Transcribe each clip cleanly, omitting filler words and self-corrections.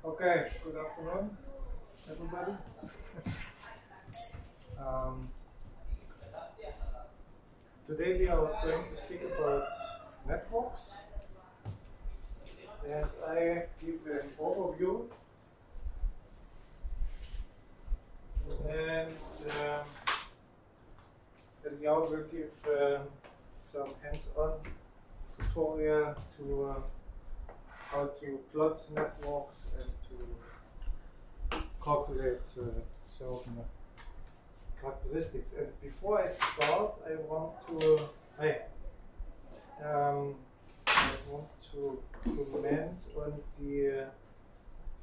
Okay, good afternoon, everybody. Today we are going to speak about networks, and I give an overview, and then Jan will give some hands-on tutorial to how to plot networks and to calculate certain characteristics. And before I start, I want to comment on the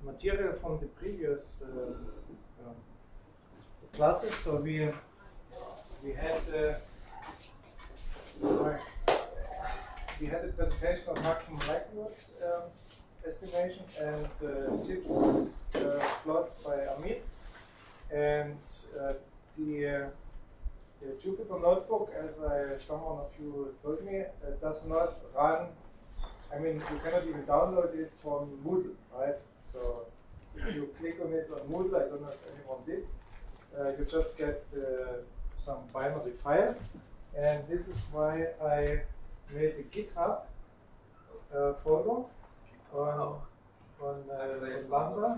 material from the previous classes. So we had a presentation of maximum likelihood estimation and ZIPS plot by Amit, and the Jupyter notebook, as someone of you told me, does not run. I mean, you cannot even download it from Moodle, right? So if you click on it on Moodle, I don't know if anyone did, you just get some binary file, and this is why I made a GitHub folder on Lambda.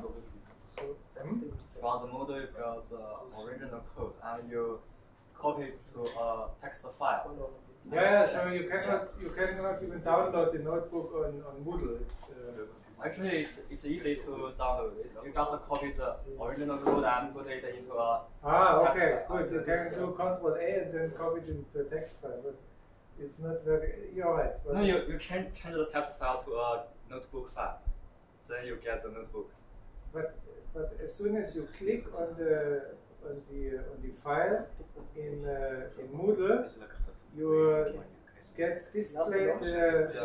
From the model, you got the original code and you copy it to a text file. Yeah, so you cannot even download the notebook on Moodle. Actually, it's easy to download it. You just copy the original code and put it into a okay, good. You can do Control A and then copy it into a text file, but it's not very. You're right. But no, you can change the text file to a notebook file. Then you get the notebook. But as soon as you click on the file in Moodle, you get displayed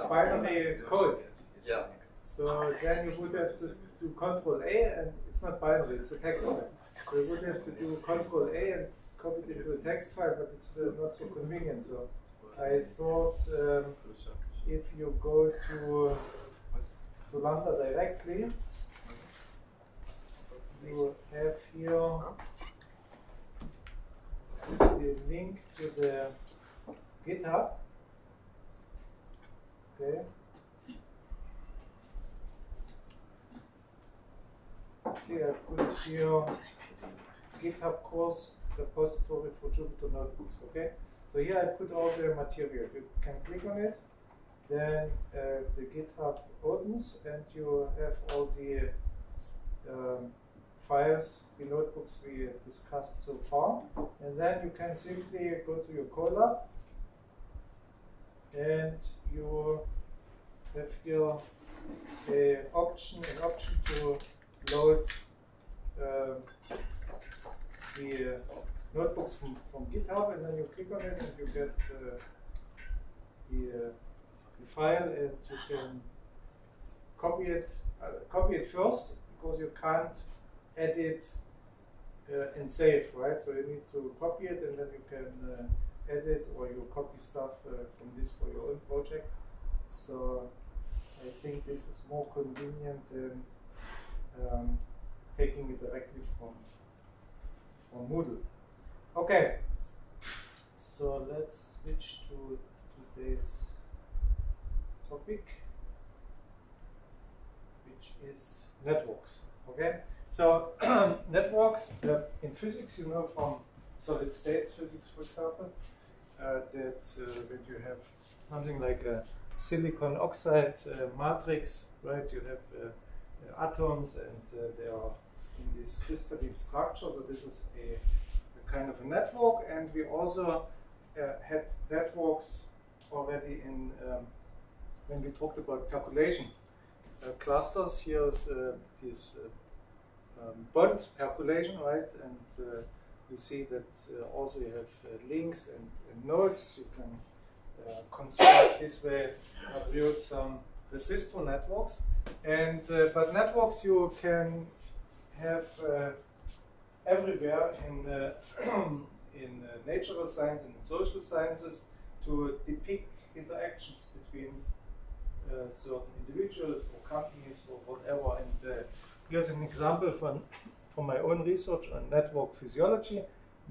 binary code. Yeah. So then you would have to do Control A, and it's not binary; it's a text file. So you would have to do Control A and copy it into a text file, but it's not so convenient. So I thought if you go to Lambda directly, you have here the link to the GitHub. Okay. See, I put here GitHub course repository for Jupyter notebooks. Okay. So here I put all the material. You can click on it, then the GitHub opens, and you have all the files, the notebooks we discussed so far, and then you can simply go to your Colab, and you have here an option to load the notebooks from GitHub, and then you click on it, and you get the file, and you can copy it first, because you can't edit and save, right? So you need to copy it, and then you can edit, or you copy stuff from this for your own project. So I think this is more convenient than taking it directly from Moodle. Okay, so let's switch to today's topic, which is networks. Okay. So networks in physics, you know, from solid states physics, for example, that when you have something like a silicon oxide matrix, right? You have atoms, and they are in this crystalline structure. So this is a kind of a network, and we also had networks already in when we talked about calculation clusters. Here's this. Bond calculation, right? And you see that also you have links and nodes. You can construct this way, build some resistor networks. And but networks you can have everywhere in natural science and in social sciences to depict interactions between certain individuals or companies or whatever. And here's an example from my own research on network physiology,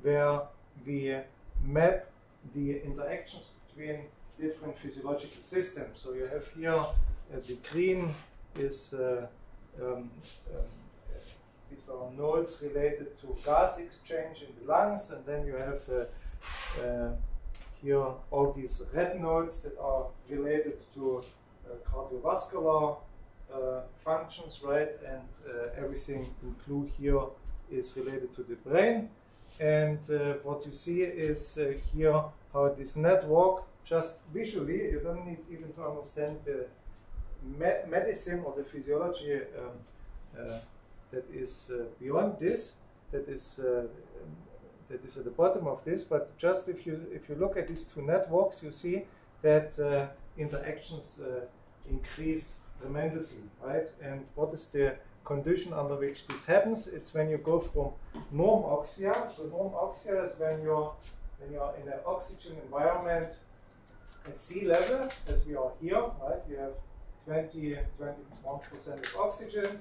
where we map the interactions between different physiological systems. So you have here the green is these are nodes related to gas exchange in the lungs, and then you have here all these red nodes that are related to cardiovascular functions, right? And everything in blue here is related to the brain. And what you see is here how this network, just visually, you don't need even to understand the medicine or the physiology that is beyond this, that is at the bottom of this. But just if you look at these two networks, you see that interactions increase tremendously, right? And what is the condition under which this happens? It's when you go from normoxia. So normoxia is when you're in an oxygen environment at sea level, as we are here, right? You have 21% of oxygen,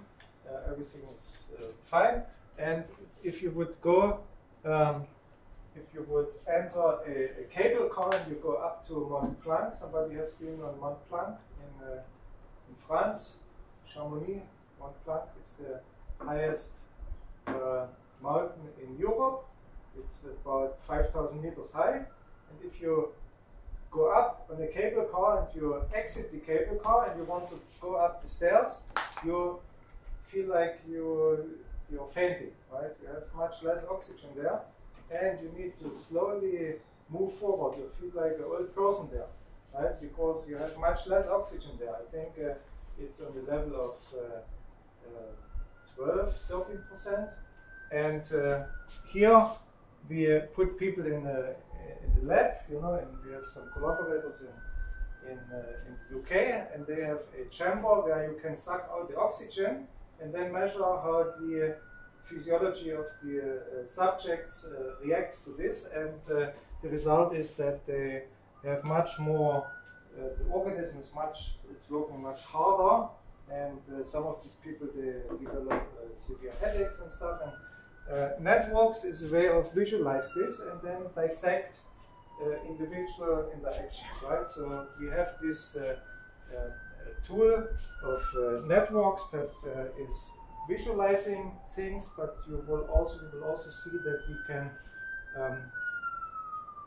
everything is fine. And if you would go, if you would enter a cable car and you go up to Mont Blanc, somebody has been on Mont Blanc in France, Chamonix. Mont Blanc is the highest mountain in Europe. It's about 5,000 meters high. And if you go up on a cable car and you exit the cable car and you want to go up the stairs, you feel like you're fainting, right? You have much less oxygen there, and you need to slowly move forward. You feel like an old person there, right? Because you have much less oxygen there. I think it's on the level of 12–13%. And here we put people in the lab, you know, and we have some collaborators in the UK, and they have a chamber where you can suck out the oxygen and then measure how the physiology of the subjects reacts to this. And the result is that they have much more, the organism is working much harder, and some of these people, they develop severe headaches and stuff. And networks is a way of visualize this and then dissect individual interactions, right? So we have this tool of networks that is visualizing things, but you will also see that we can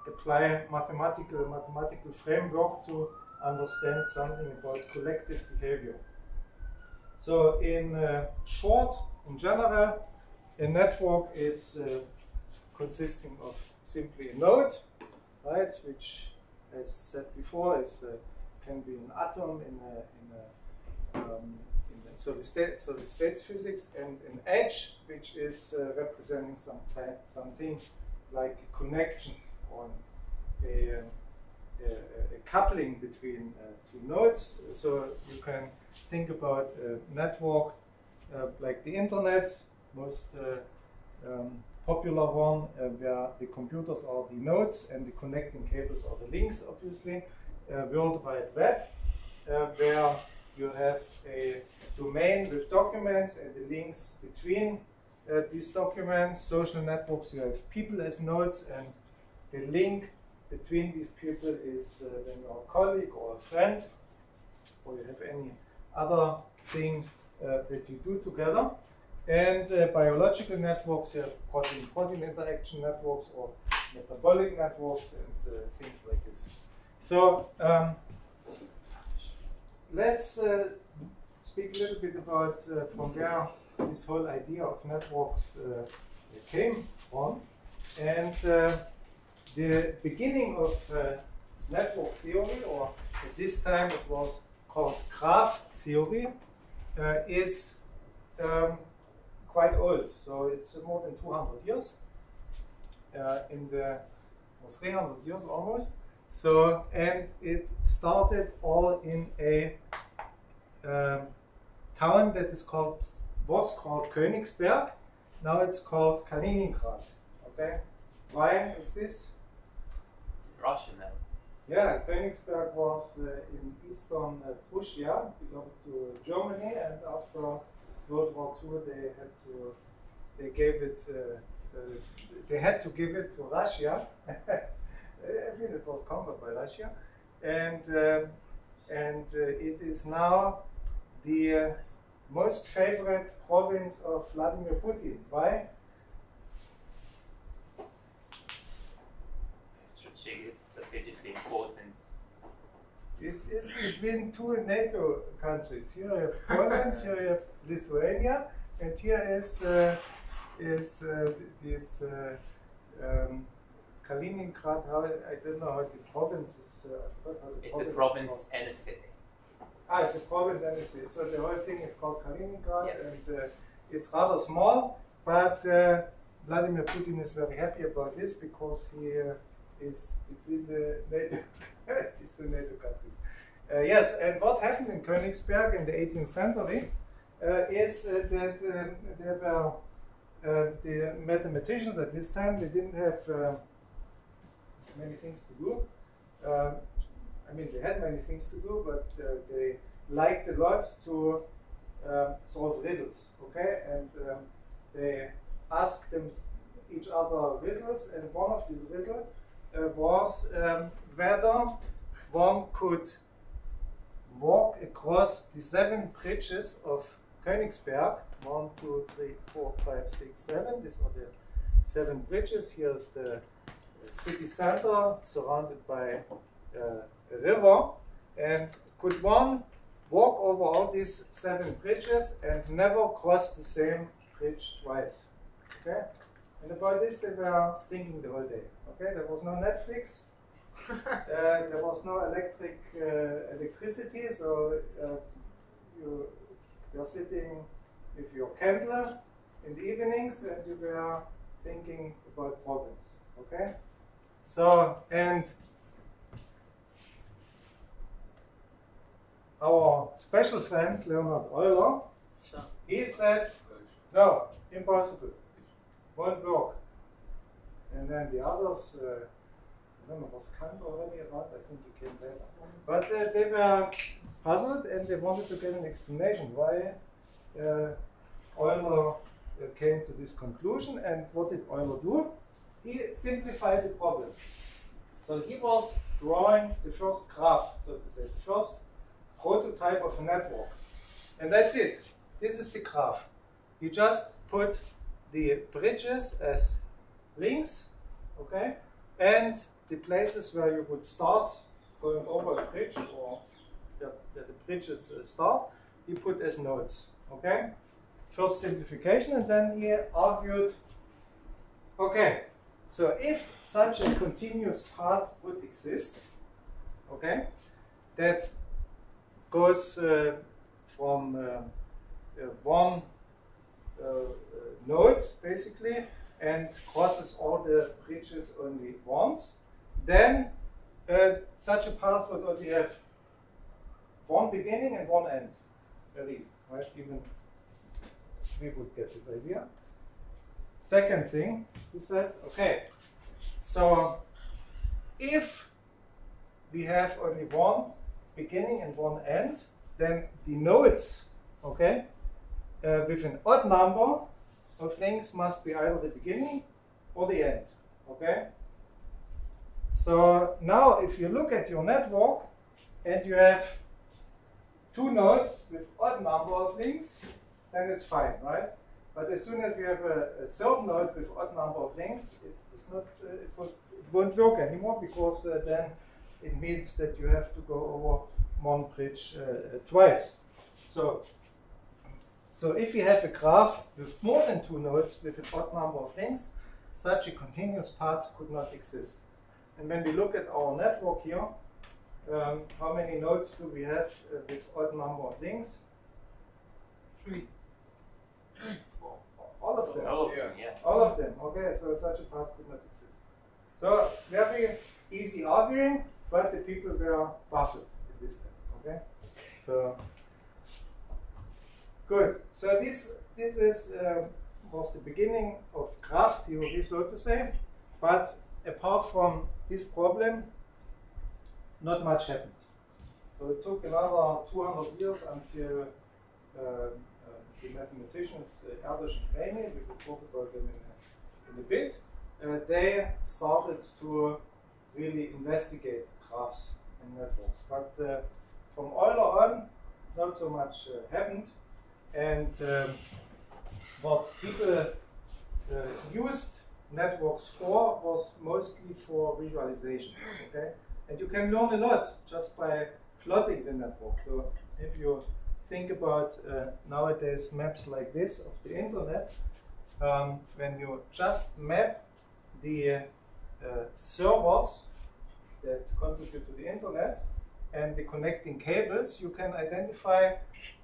apply mathematical framework to understand something about collective behavior. So in short, in general, a network is consisting of simply a node, right, which, as said before, can be an atom in solid states physics, and an edge, which is representing something like a connection or a coupling between two nodes. So you can think about a network like the internet, most popular one, where the computers are the nodes and the connecting cables are the links, obviously. World Wide Web, where you have a domain with documents and the links between these documents. Social networks, you have people as nodes, and the link between these people is when you're a colleague or a friend, or you have any other thing that you do together. And biological networks, you have protein-protein interaction networks or metabolic networks and things like this. So let's speak a little bit about from where this whole idea of networks came from. And the beginning of network theory, or at this time it was called graph theory, is quite old. So it's more than 200 years, in the 300 years almost. So, and it started all in a town that was called Königsberg. Now it's called Kaliningrad. Okay, why is this? It's Russian now. Yeah, Königsberg was in eastern Prussia, belonged to Germany, and after World War II, they had to give it to Russia. I mean, it was conquered by Russia, and it is now the most favorite province of Vladimir Putin. Why? Strategically important. It is between two NATO countries. Here you have Poland, here you have Lithuania, and here is this Kaliningrad. I don't know how the province is. I forgot how the It's a province and a city. Ah, it's a province and a city. So the whole thing is called Kaliningrad, Yes. and it's rather small. But Vladimir Putin is very happy about this because he is between the NATO, these two NATO countries. Yes, and what happened in Königsberg in the 18th century is that there were the mathematicians at this time. They didn't have many things to do. I mean, they had many things to do, but they liked a lot to solve riddles. Okay, and they asked each other riddles, and one of these riddles was whether one could walk across the 7 bridges of Königsberg. 1, 2, 3, 4, 5, 6, 7. These are the 7 bridges. Here's the city center surrounded by a river. And could one walk over all these 7 bridges and never cross the same bridge twice? Okay? And about this they were thinking the whole day. Okay? There was no Netflix. There was no electricity, so you're sitting with your candle in the evenings and you were thinking about problems. Okay? So, and our special friend Leonhard Euler, he said, no, impossible, won't work. And then the others, I don't know, was Kant already around? I think he came later. But they were puzzled and they wanted to get an explanation why Euler came to this conclusion. And what did Euler do? He simplified the problem. So he was drawing the first graph, so to say, the first prototype of a network. And that's it. This is the graph. You just put the bridges as links, okay? And the places where you would start going over the bridge, or the bridges start, you put as nodes, okay? First simplification, and then he argued, okay, so if such a continuous path would exist, okay, that goes from one node, basically, and crosses all the bridges only once, then such a path would only have one beginning and one end. Very easy, right? Even we would get this idea. Second thing, he said, okay, so if we have only one beginning and one end, then the nodes, okay, with an odd number of links must be either the beginning or the end, okay? So now if you look at your network and you have 2 nodes with odd number of links, then it's fine, right? But as soon as you have a third node with odd number of links, it won't work anymore, because then it means that you have to go over one bridge twice. So if you have a graph with more than 2 nodes with an odd number of links, such a continuous path could not exist. And when we look at our network here, how many nodes do we have with odd number of links? 3. All of them. All of them, yes. All of them. Okay, so such a path could not exist. So very easy arguing, but the people were baffled at this time. Okay, so good. So this is was the beginning of graph theory, so to say. But apart from this problem, not much happened. So it took another 200 years until the mathematicians Erdős and Roney, we will talk about them in a bit, they started to really investigate graphs and networks. But from Euler on, not so much happened. And what people used networks for was mostly for visualization. Okay, and you can learn a lot just by plotting the network. So if you think about nowadays maps like this of the internet, when you just map the servers that contribute to the internet and the connecting cables, you can identify.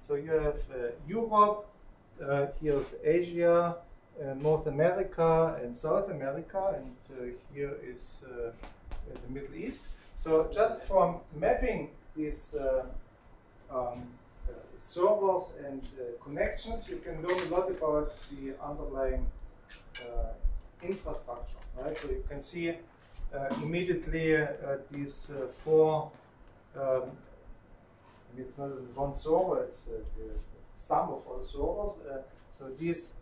So you have Europe, here's Asia, North America and South America, and here is the Middle East. So just from mapping these servers and connections, you can learn a lot about the underlying infrastructure, right? So you can see immediately these four, it's not one server, it's the sum of all servers. So these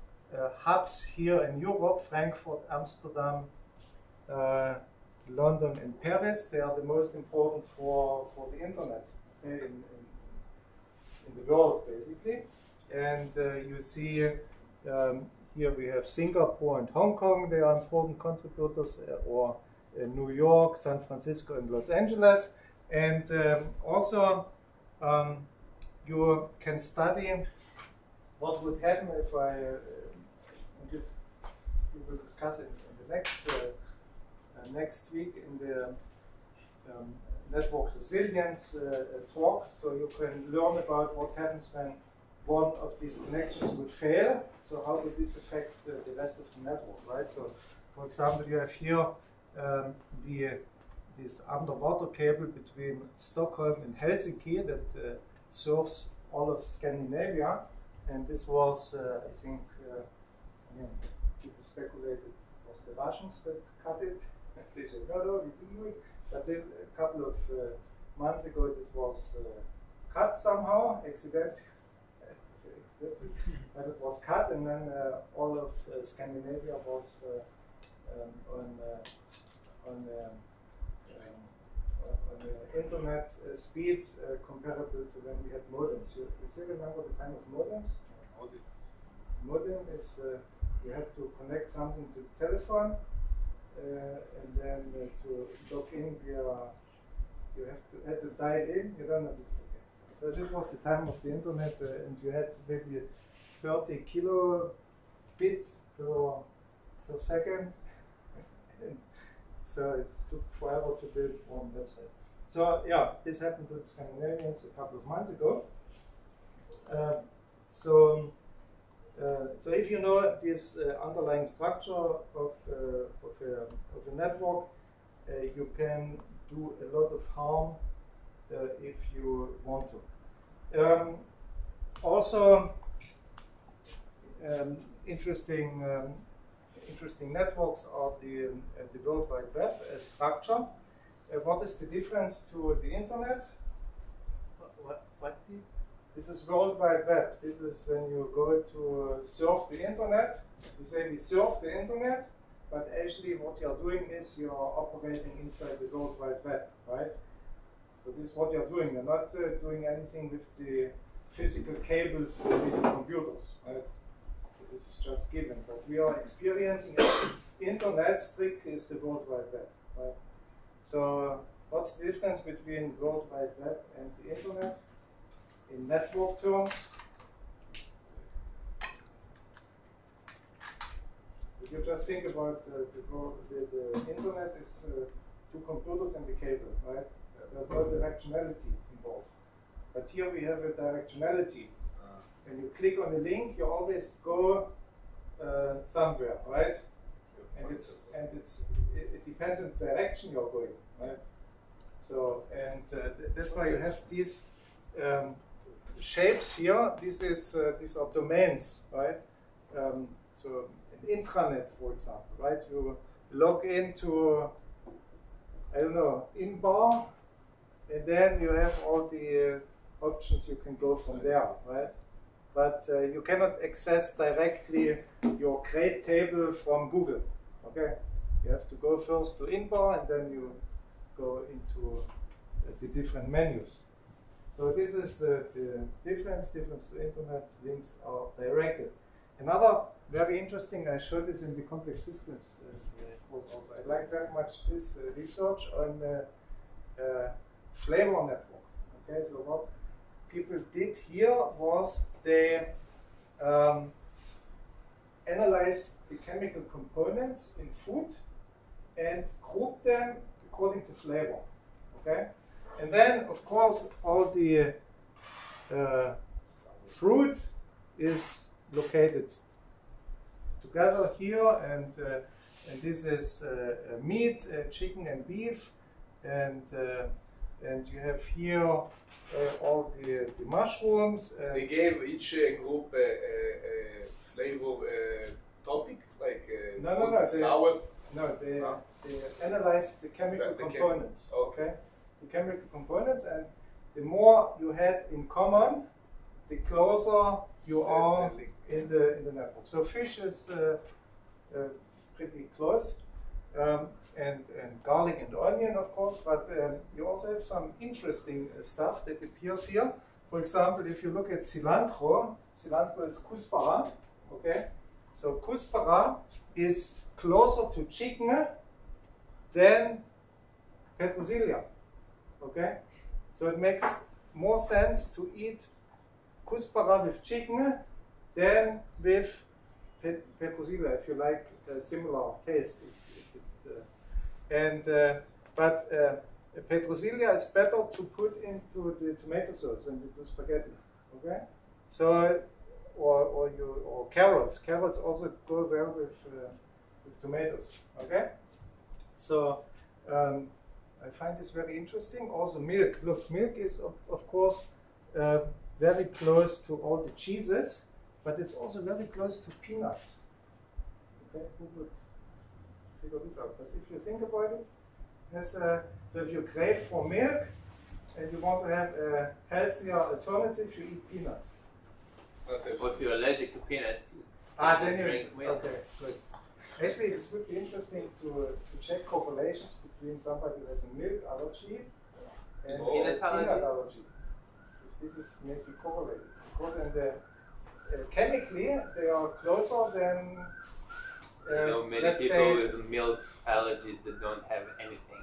hubs here in Europe, Frankfurt, Amsterdam, London and Paris, they are the most important for the internet in the world, basically. And you see here we have Singapore and Hong Kong, they are important contributors, or New York, San Francisco and Los Angeles. And also you can study what would happen if this we will discuss it in the next week in the network resilience talk. So you can learn about what happens when one of these connections would fail. So how would this affect the rest of the network, right? So for example, you have here this underwater cable between Stockholm and Helsinki that serves all of Scandinavia. And this was, I think, people speculated it was the Russians that cut it. They said, no, we didn't do it. But then a couple of months ago, this was cut somehow, accidentally. But it was cut, and then all of Scandinavia was on the internet speed comparable to when we had modems. You still remember the time of modems? Modem is you had to connect something to the telephone, and then to log in via you had to dial in. You don't know this. Okay. So this was the time of the internet, and you had maybe 30 kilobits per second. And so it took forever to build one website. So yeah, this happened to the Scandinavians a couple of months ago. So if you know this underlying structure of a network, you can do a lot of harm if you want to. Also, interesting networks are the World Wide Web structure. What is the difference to the internet? What is? This is World Wide Web. This is when you go to surf the internet. You say we surf the internet, but actually what you're doing is you're operating inside the World Wide Web, right? So this is what you're doing. You're not doing anything with the physical cables with the computers, right? So this is just given. But we are experiencing internet strictly is the World Wide Web, right? So what's the difference between World Wide Web and the internet? In network terms, if you just think about the internet is two computers and the cable, right? There's no directionality involved. But here we have a directionality. When you click on a link, you always go somewhere, right? And it depends on the direction you're going, right? So that's why you have these shapes here. These are domains, right? So an intranet, for example, right? You log into, I don't know, in-bar, and then you have all the options you can go from there, right? but you cannot access directly your grade table from Google. Okay, you have to go first to Inbar and then you go into the different menus. So this is the difference to internet. Links are directed. Another very interesting, I showed this in the complex systems course also. I like very much this research on flavor network. Okay, so what people did here was they analyzed the chemical components in food and grouped them according to flavor. Okay, and then of course all the fruit is located together here, and this is meat, chicken and beef, and you have here all the mushrooms. They gave each group a flavor topic, like sour. No, they analyzed the chemical components. Okay, the chemical components, and the more you had in common, the closer you are in the network. So fish is pretty close, and garlic and onion, of course, but you also have some interesting stuff that appears here. For example, if you look at cilantro is cuspara, okay? So cuspara is closer to chicken than petrosillia, okay? So it makes more sense to eat cuspara with chicken than with petrosillia, if you like a similar taste. But petrosillia is better to put into the tomato sauce when you do spaghetti. Okay, so or carrots. Carrots also go well with tomatoes. Okay, so I find this very interesting. Also milk. Look, milk is of course very close to all the cheeses, but it's also very close to peanuts. Okay, who would figure this out? But if you think about it, so if you crave for milk and you want to have a healthier alternative, you eat peanuts. Or if you're allergic to peanuts, you then you drink milk. Okay, good. Actually, this would be interesting to check correlations between somebody who has a milk allergy and peanut allergy. If this is maybe correlated, because in the chemically they are closer than. Many people with milk allergies that don't have anything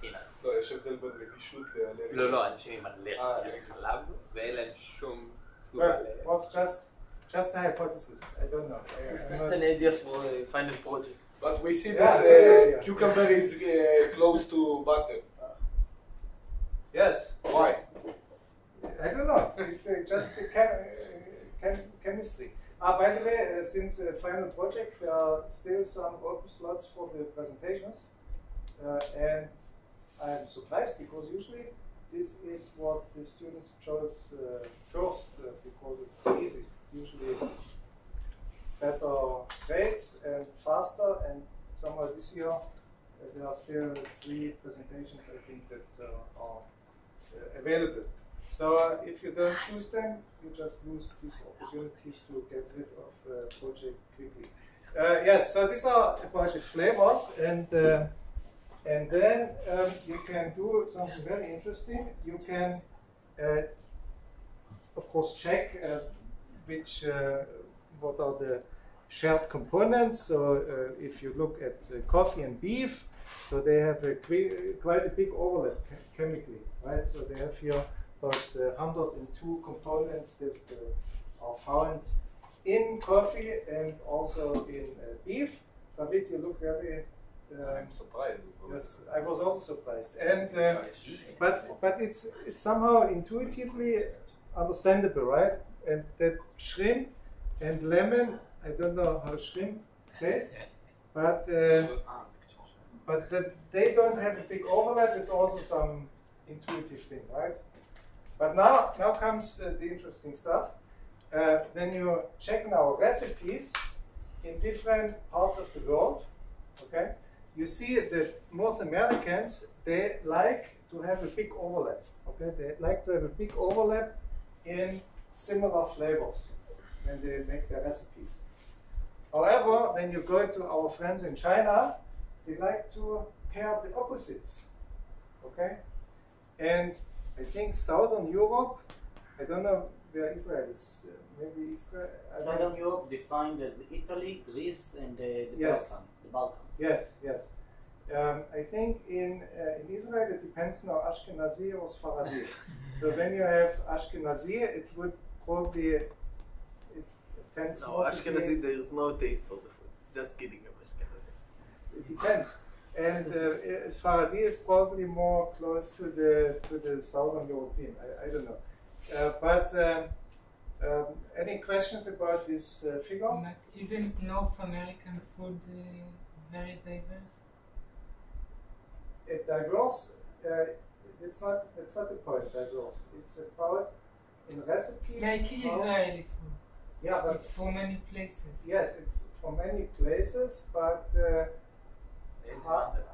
peanuts. לא, יש הבדל בין רגישות לאלרגיה. לא, אנשים עם אלרגיה לחלב, ואין להם שום Well, it was just a hypothesis. I don't know. Just an idea for a final project. But we see that cucumber is close to butter. Yes. Why? I don't know. It's just a chemistry. By the way, since final projects, there are still some open slots for the presentations, and I'm surprised because usually this is what the students chose first because it's the easiest. Usually better grades and faster, and somehow this year there are still 3 presentations I think that are available. So if you don't choose them, you just lose this opportunity to get rid of project quickly. Yes, so these are about the flavors, and then you can do something very interesting. You can, of course, check what are the shared components. So if you look at coffee and beef, so they have quite a big overlap chemically, right? So they have here about 102 components that are found in coffee and also in beef. David, you look very. I'm surprised. Yes, I was also surprised, and but it's somehow intuitively understandable, right? And that shrimp and lemon, I don't know how shrimp tastes, but that they don't have a big overlap is also some intuitive thing, right? But now comes the interesting stuff. When you check now recipes in different parts of the world, okay, you see that North Americans, they like to have a big overlap. Okay, they like to have a big overlap in similar flavors when they make their recipes. However, when you go to our friends in China, they like to pair the opposites. Okay? And I think Southern Europe, I don't know where Israel is, maybe Israel. Southern Europe defined as Italy, Greece, and the Yes. Balkans. Yes, yes. I think in Israel it depends now Ashkenazi or Sfaradi. So when you have Ashkenazi, it would probably, it depends. No, more to Ashkenazi, be- there is no taste for the food. Just kidding, I'm Ashkenazi. It depends. And Sfaradi is probably more close to the Southern European. I don't know. But any questions about this figure? But isn't North American food very diverse? Diverse. It's not the point. Diverse. It's about in recipes. Like how- Israeli food. Yeah, but It's from many places. yes, it's from many places. But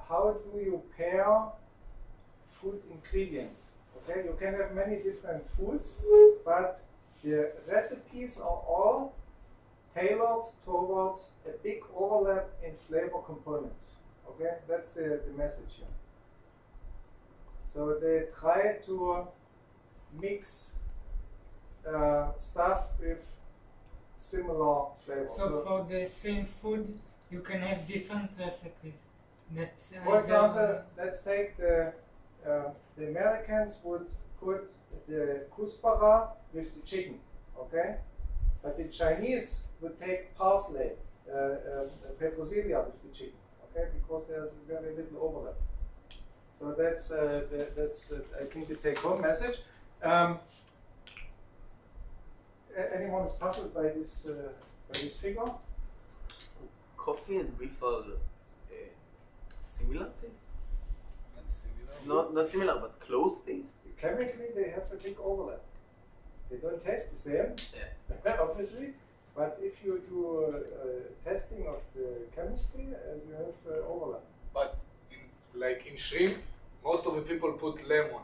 how do you pair food ingredients? Okay, you can have many different foods, but the recipes are all tailored towards a big overlap in flavor components. Okay, that's the message here. So they try to mix stuff with similar flavors. So for the same food, you can have different recipes. That For example, let's take the Americans would put the kuspara with the chicken, okay? But the Chinese would take parsley, petroselia with the chicken, okay? Because there's very little overlap. So that's I think the take-home message. Anyone is puzzled by this figure? Coffee and beef are similar taste? Not similar. Not similar, but close taste. Chemically, they have a big overlap. They don't taste the same, Yes. obviously, but if you do testing of the chemistry, you have overlap. But like in shrimp, most of the people put lemon.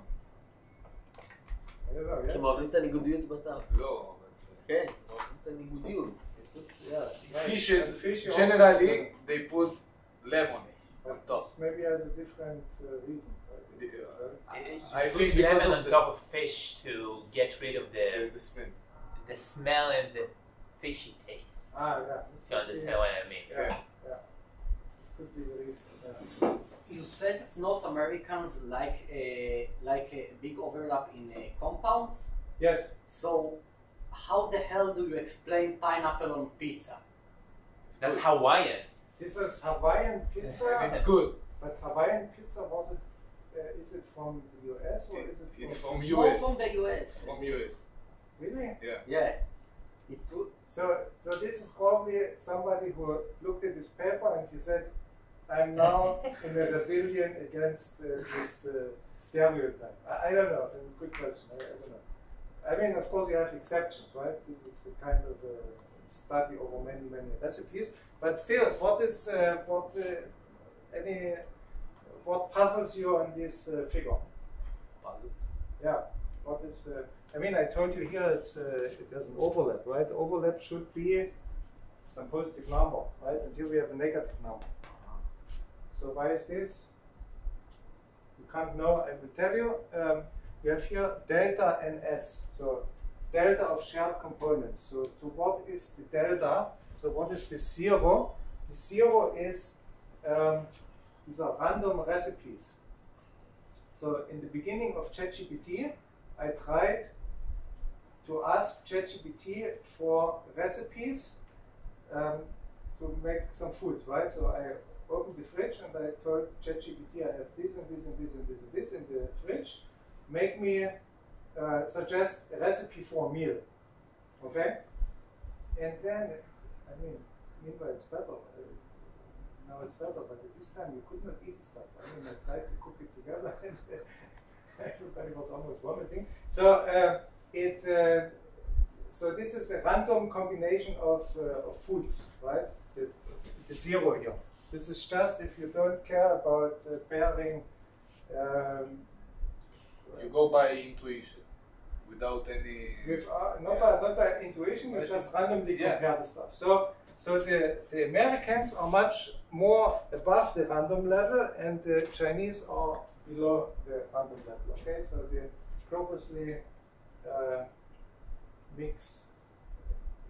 I don't know, כי הם yes? אוהבים את הניגודיות בטעם. לא, כן, אוהבים את הניגודיות. Yeah. fishes, Fish you generally, they put lemon But on top. this maybe has a different reason. Right? I You think put because lemon of on the- top of fish to get rid of the smell. the smell and the fishy taste. Ah, yeah. This You could understand be, what I mean? Yeah, yeah. This could be the reason. Yeah. You said that North Americans like a big overlap in compounds. Yes. So, how the hell do you explain pineapple on pizza? That's Hawaiian. This is Hawaiian pizza, And it's good. but Hawaiian pizza was it? Is it from the US or is it It's from? from More US. from the US. From US. Really? Yeah. Yeah. It would. So this is probably somebody who looked at this paper and he said, "I'm now in a rebellion against this stereotype." I don't know. Good question. I don't know. I mean, of course, you have exceptions, right? This is a kind of a study over many recipes. But still, what puzzles you on this figure? Puzzles. Yeah. What is? I mean, I told you here it doesn't overlap, right? Overlap should be some positive number, right? And here we have a negative number. So why is this? You can't know. I will tell you. We have here delta and S. So delta of shared components. So to what is the delta? So what is the zero? The zero is these are random recipes. So in the beginning of ChatGPT, I tried to ask ChatGPT for recipes to make some food, right? So I opened the fridge and I told ChatGPT I have this and this and this and this and this in the fridge. Make me suggest a recipe for a meal, okay? And then, I mean, meanwhile it's better. Now it's better, but at this time you could not eat the stuff. I mean, I tried to cook it together and everybody was almost vomiting. So so this is a random combination of foods, right? The zero here. This is just if you don't care about pairing. You go by intuition. without any. With, not by intuition, you just randomly compare the stuff. So the Americans are much more above the random level, and the Chinese are below the random level. Okay, so they purposely mix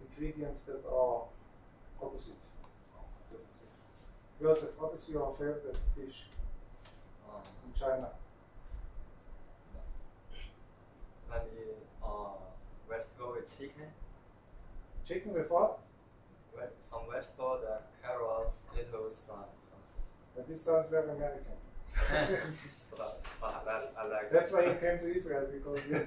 ingredients that are opposite. Joseph, what is your favorite dish in China? Maybe vegetable with chicken. Chicken with what? Some vegetable, the carrots, potatoes, something. But this sounds very American. but I like. That's why you came to Israel, because you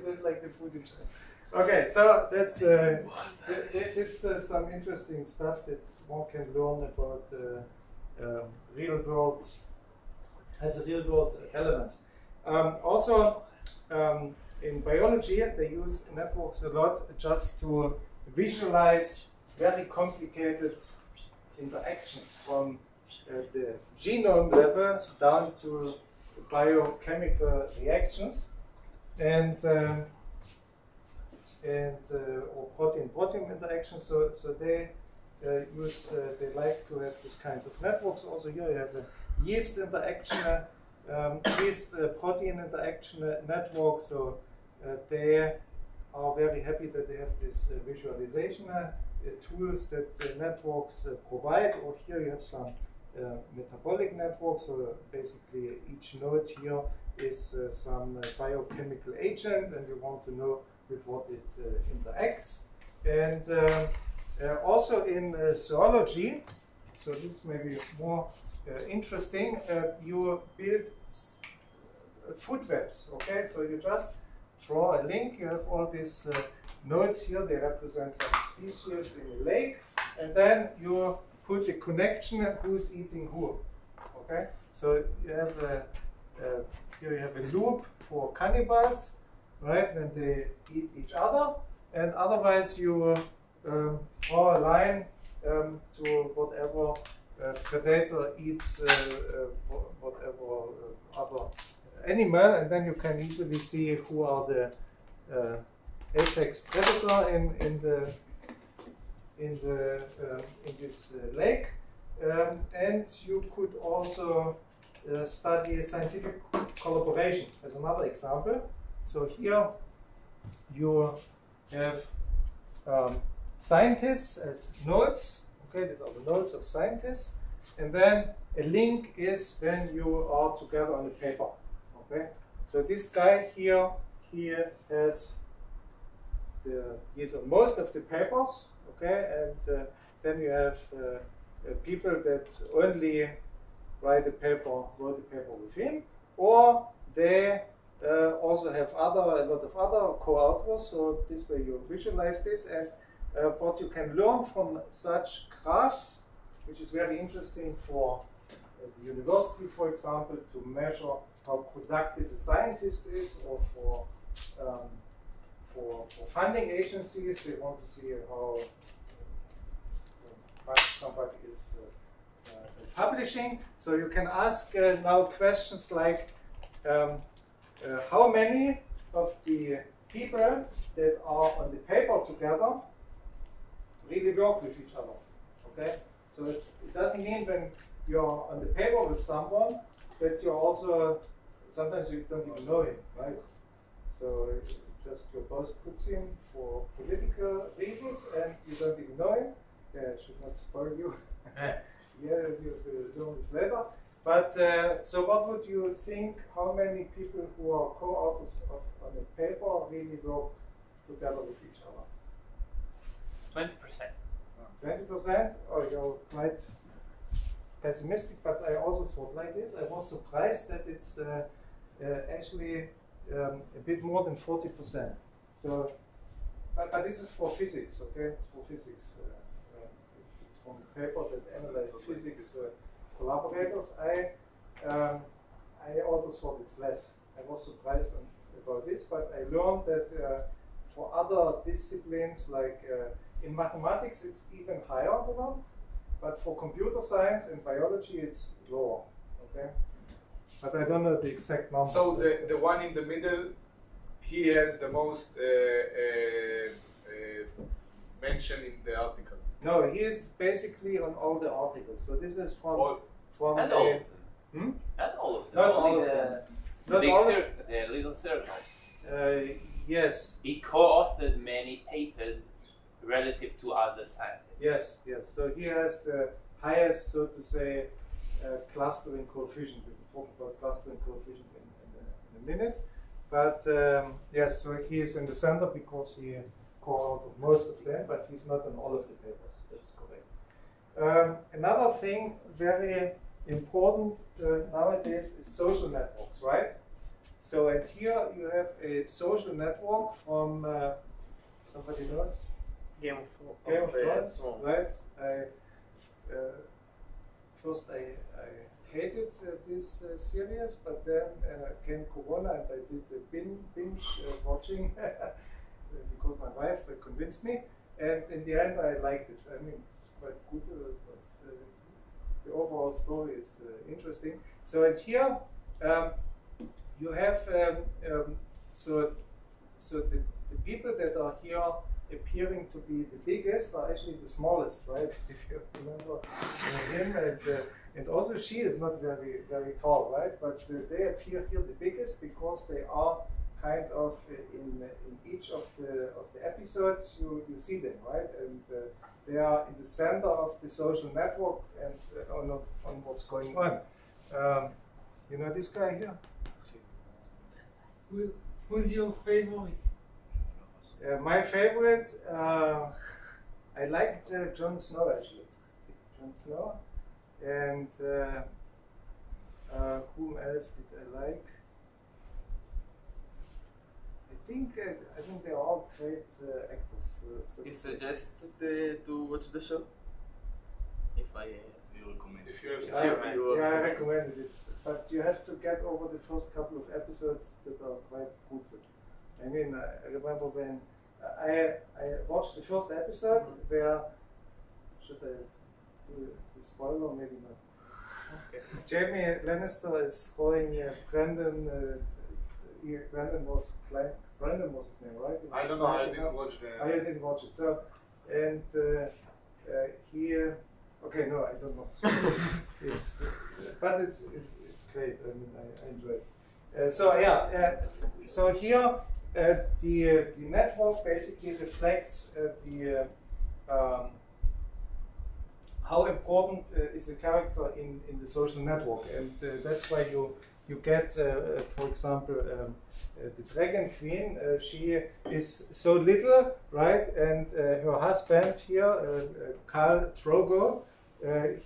don't like the food in China. Okay, so that's this is some interesting stuff that one can learn about real world as a real world elements. Also, in biology, they use networks a lot just to visualize very complicated interactions from the genome level down to biochemical reactions and or protein-protein interactions. So they they like to have these kinds of networks. Also here you have a yeast interaction, yeast protein interaction network. So they are very happy that they have this visualization tools that networks provide. Or here you have some metabolic networks. So basically each node here is some biochemical agent, and you want to know with what it interacts. And also in zoology, so this may be more interesting, you build food webs. Okay, so you just draw a link. You have all these nodes here. They represent some species in a lake, and then you put a connection who's eating who. Okay, so you have here you have a loop for cannibals, right? When they eat each other, and otherwise you draw a line to whatever predator eats whatever other animal, and then you can easily see who are the apex predator in this lake, and you could also study scientific collaboration as another example. So here you have scientists as nodes. Okay, these are the nodes of scientists, and then a link is when you are together on a paper. Okay, so this guy here, he has he's on most of the papers. Okay, and then you have people that only wrote the paper with him, or they also have a lot of other co-authors. So this way you visualize this, and what you can learn from such graphs, which is very interesting for the university, for example, to measure how productive a scientist is, or for funding agencies, they want to see how much somebody is publishing. So you can ask now questions like, how many of the people that are on the paper together really work with each other? Okay, so it doesn't mean when you're on the paper with someone that you're also, sometimes you don't even know him, right? So just your boss puts him for political reasons and you don't even know him. Yeah, I should not spoil you. Yeah, you will learn this later. But so what would you think, how many people who are co-authors on a paper really work together with each other? 20%. 20%? Oh, you're quite pessimistic, but I also thought like this. I was surprised that it's actually a bit more than 40%. So, but this is for physics, okay? It's for physics. It's from the paper that analyzed physics collaborators. I also thought it's less. I was surprised about this, but I learned that for other disciplines, like in mathematics, it's even higher than that, but for computer science and biology, it's lower. Okay, but I don't know the exact number. So the one in the middle, he has the most mention in the article? No, he is basically on all the articles. So this is from All. Not all of them. Not all of them. Not Only all of the, them. the Not big all of- circle, the little circle. Yes, He co-authored many papers relative to other scientists. yes, yes. So he has the highest, so to say, clustering coefficient. We will talk about clustering coefficient in a minute. But yes, so he is in the center because he co-authored most of them, but he's not on all of the papers. That's correct. Another thing very important nowadays is social networks, right? So and here you have a social network from somebody knows Game Game of Thrones, Thrones. right? First I hated this series, but then came Corona and I did the binge watching because my wife convinced me, and in the end I liked it. I mean, it's quite good, but the overall story is interesting. So and here you have so the people that are here appearing to be the biggest are actually the smallest, right? If you remember him, and also she is not very tall, right? But they appear here the biggest because they are kind of in each of the episodes you see them, right? And they are in the center of the social network and on what's going on. You know this guy here? Who's your favorite? My favorite, I liked Jon Snow actually. Jon Snow, and whom else did I like? I think they're all great actors. So You suggested to watch the show? If I You recommend. If you have yeah, I recommend it. But you have to get over the first couple of episodes that are quite good. I mean, I remember when I watched the first episode where, should I do a spoiler? Maybe not. Okay. Jamie Lannister is throwing Brandon. Brandon was his name, right? I don't know. I didn't watch the. I didn't watch it. So, and he. Okay, no, I don't want to spoil it. It's, but it's great. I mean, I enjoy it. So yeah, so here the network basically reflects how important is a character in the social network, and that's why you get, for example, the Dragon Queen. She is so little, right? And her husband here, Khal Drogo,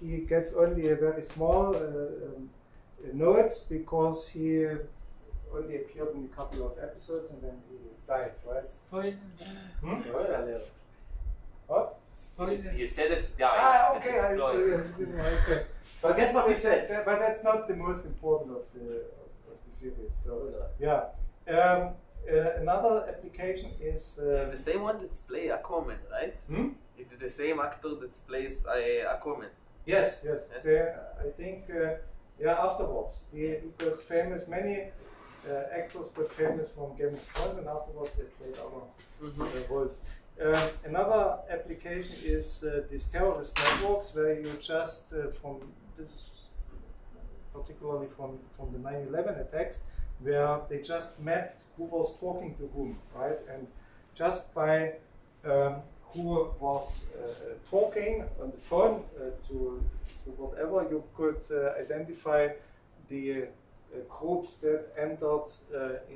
he gets only a very small note because he only appeared in a couple of episodes and then he died, right? Spoiler. Spoiler alert. What? Spoiler. You said it died. Ah, but okay, it's I spoiled. didn't want to say. But Forget what he said. But that's not the most important of the series. So yeah. Another application is The same one that's play Aquaman, right? It's the same actor that plays Aquaman. Yes. Yes. So, I think afterwards he got famous. Many actors got famous from Game of Thrones, and afterwards they played other roles. Another application is these terrorist networks, where you just this is particularly from the 9/11 attacks, where they just mapped who was talking to whom, right? And just by who was talking on the phone to whatever, you could identify the groups that entered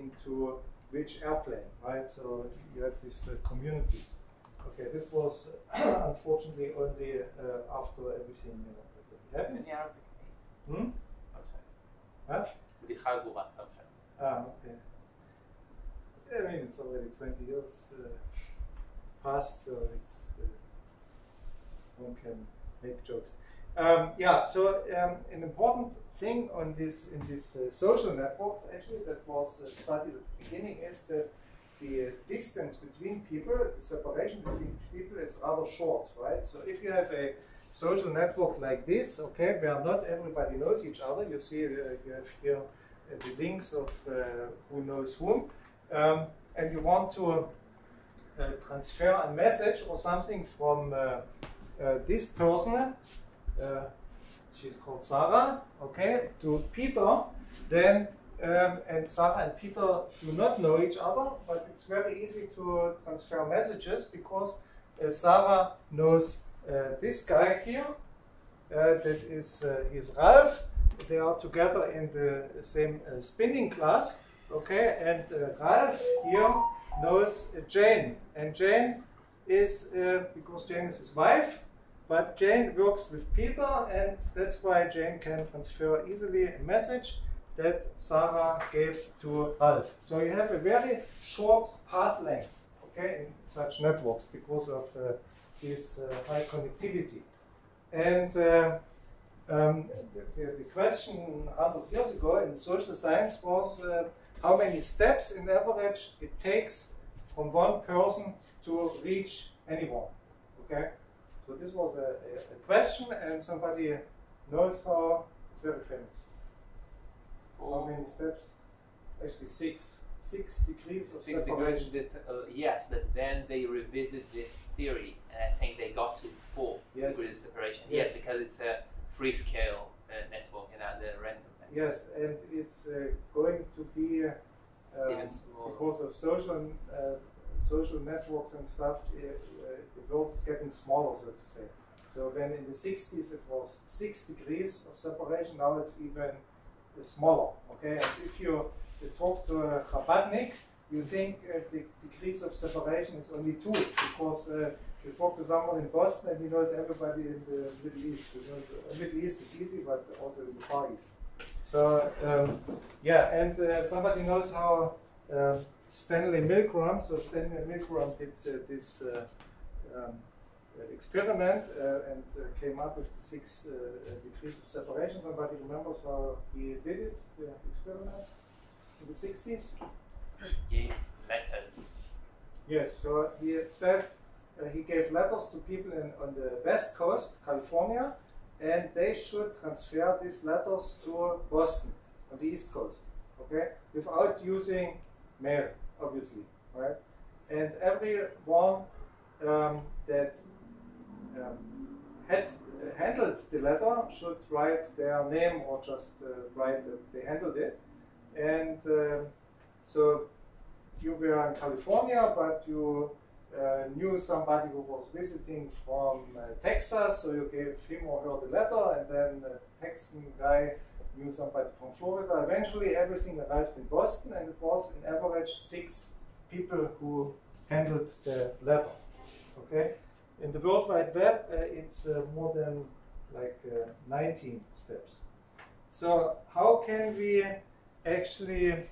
into which airplane, right? So you had these communities. Okay, this was unfortunately only after everything happened. What? בדיחה גרועה, לא משנה. Okay. I mean, it's already 20 years past, so it's one can make jokes. So an important thing on this in these social networks actually that was studied at the beginning is that the distance between people, the separation between people is rather short, right? So if you have a social network like this, okay, where not everybody knows each other, you see you have here the links of who knows whom. and you want to transfer a message or something from this person, she's called Sarah, okay, to Peter, then and Sarah and Peter do not know each other, but it's very easy to transfer messages because Sarah knows this guy here, that is Ralph. They are together in the same spinning class, okay, and Ralph here knows Jane, and Jane is, because Jane is his wife, but Jane works with Peter, and that's why Jane can transfer easily a message that Sarah gave to Ralph. So you have a very short path length, okay, in such networks because of this high connectivity. And the question 100 years ago in social science was how many steps in average it takes from one person to reach anyone, okay? So this was a question, and somebody knows how. It's very famous. How many steps? It's actually 6 degrees of separation. Yes, but then they revisit this theory, and I think they got to 4 Yes. degrees of separation. Yes. Yes, because it's a free scale network and not a random network. Yes, and it's going to be Even smaller. because of social networks and stuff. The world is getting smaller, so to say. So when in the 60s it was 6 degrees of separation, now it's even smaller. Okay, and if you talk to a Chabadnik, you think the degrees of separation is only 2, because you talk to someone in Boston and he knows everybody in the Middle East. The Middle East is easy, but also in the Far East. So yeah, and somebody knows how Stanley Milgram. So Stanley Milgram did this experiment and came up with the 6 degrees of separation. Somebody remembers how he did it, the experiment in the 60s? Gave letters. Yes, so he said he gave letters to people on the West Coast, California, and they should transfer these letters to Boston on the East Coast, okay, without using mail, obviously, right? And everyone that had handled the letter should write their name or just write that they handled it. And so you were in California, but you knew somebody who was visiting from Texas, so you gave him or her the letter, and then the Texan guy knew somebody from Florida. Eventually everything arrived in Boston, and it was on average 6 people who handled the letter. Okay? In the World Wide Web, it's more than like 19 steps. So how can we actually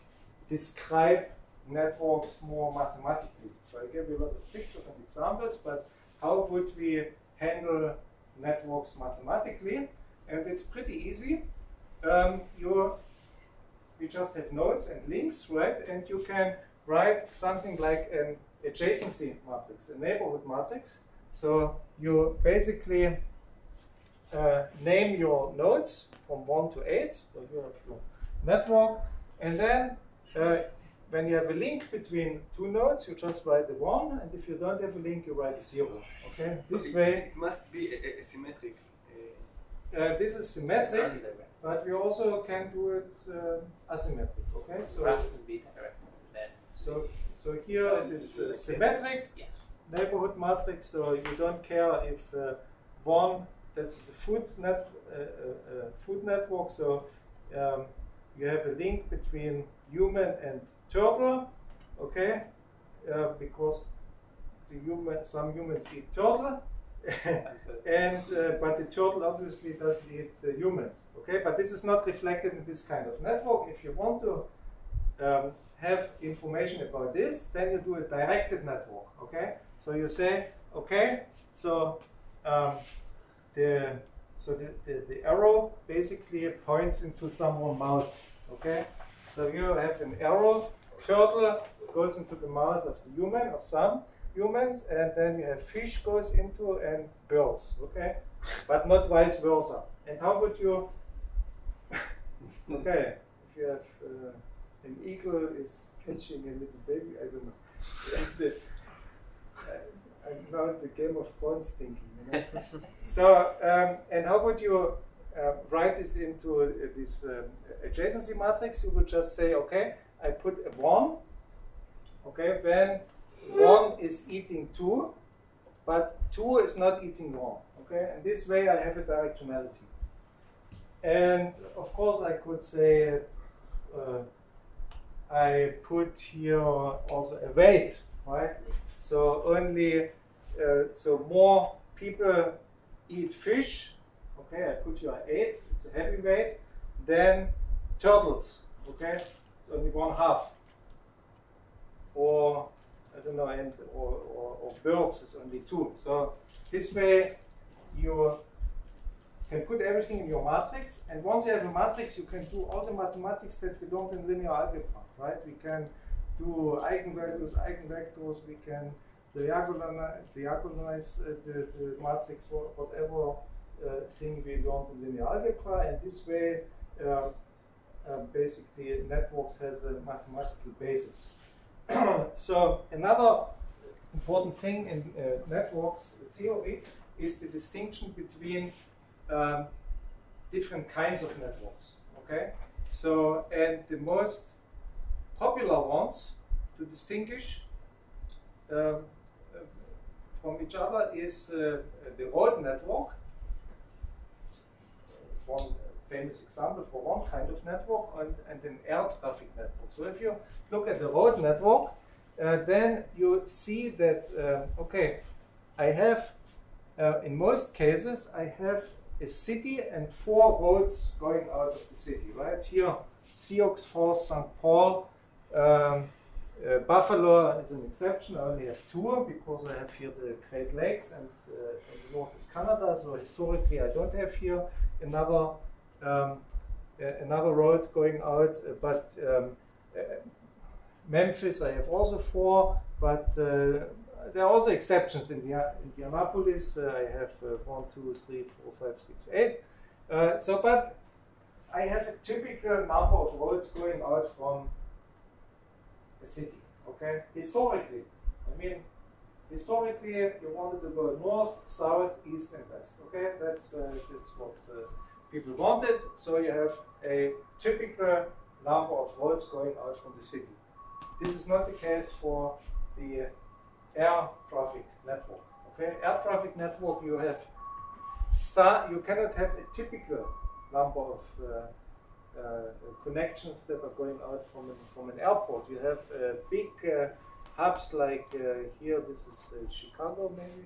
describe networks more mathematically? So I gave you a lot of pictures and examples, but how would we handle networks mathematically? And it's pretty easy. We just have nodes and links, right? And you can write something like an adjacency matrix, a neighborhood matrix. So you basically name your nodes from 1 to 8. So you have your network, and then when you have a link between 2 nodes, you just write the 1, and if you don't have a link, you write a 0. Okay, this way it must be a symmetric. this is symmetric, but we also can do it asymmetric. Okay, so Perhaps would be direct. Then so here it is symmetric. yes. Neighborhood matrix, so you don't care if one, that's a food network, so you have a link between human and turtle, okay, because some humans eat turtle, and but the turtle obviously doesn't eat humans, okay, but this is not reflected in this kind of network. If you want to have information about this, then you do a directed network, okay. So you say, okay, so the arrow basically points into someone's mouth, okay? So you have an arrow, turtle goes into the mouth of the human, of some humans, and then you have fish goes into and birds, okay? But not vice versa. And how would you, okay, if you have an eagle is catching a little baby. I don't know. I'm now in the Game of Thrones thinking. You know? So, and how would you write this into this adjacency matrix? You would just say, okay, I put a 1. Okay, when 1 is eating 2, but 2 is not eating 1. Okay, and this way I have a directionality. And of course I could say I put here also a weight, right? So only so more people eat fish. Okay, I put here 8. It's a heavy weight. Then turtles. Okay, it's only 1/2. Or I don't know, and or birds is only 2. So this way you can put everything in your matrix, and once you have a matrix, you can do all the mathematics that we don't in linear algebra, right? We can do eigenvalues, eigenvectors, we can diagonalize the matrix, or whatever thing we learned in linear algebra, and this way basically networks has a mathematical basis. So another important thing in networks theory is the distinction between different kinds of networks. Okay, so and the most popular ones to distinguish from each other is the road network. It's one famous example for one kind of network, and an air traffic network. So if you look at the road network, then you see that okay, I have in most cases I have a city and 4 roads going out of the city. Right here, Sioux Falls, St. Paul, Buffalo is an exception. I only have 2 because I have here the Great Lakes, and the north is Canada. So historically, I don't have here another road going out. But Memphis, I have also 4. But there are also exceptions. In Indianapolis, I have 1, 2, 3, 4, 5, 6, 8. So, but I have a typical number of roads going out from a city. Okay, historically, I mean, historically, you wanted to go north, south, east, and west. Okay, that's what people wanted. So you have a typical number of roads going out from the city. This is not the case for the air traffic network. Okay, air traffic network, you have you cannot have a typical number of connections that are going out from an airport. You have big hubs like here. This is Chicago, maybe.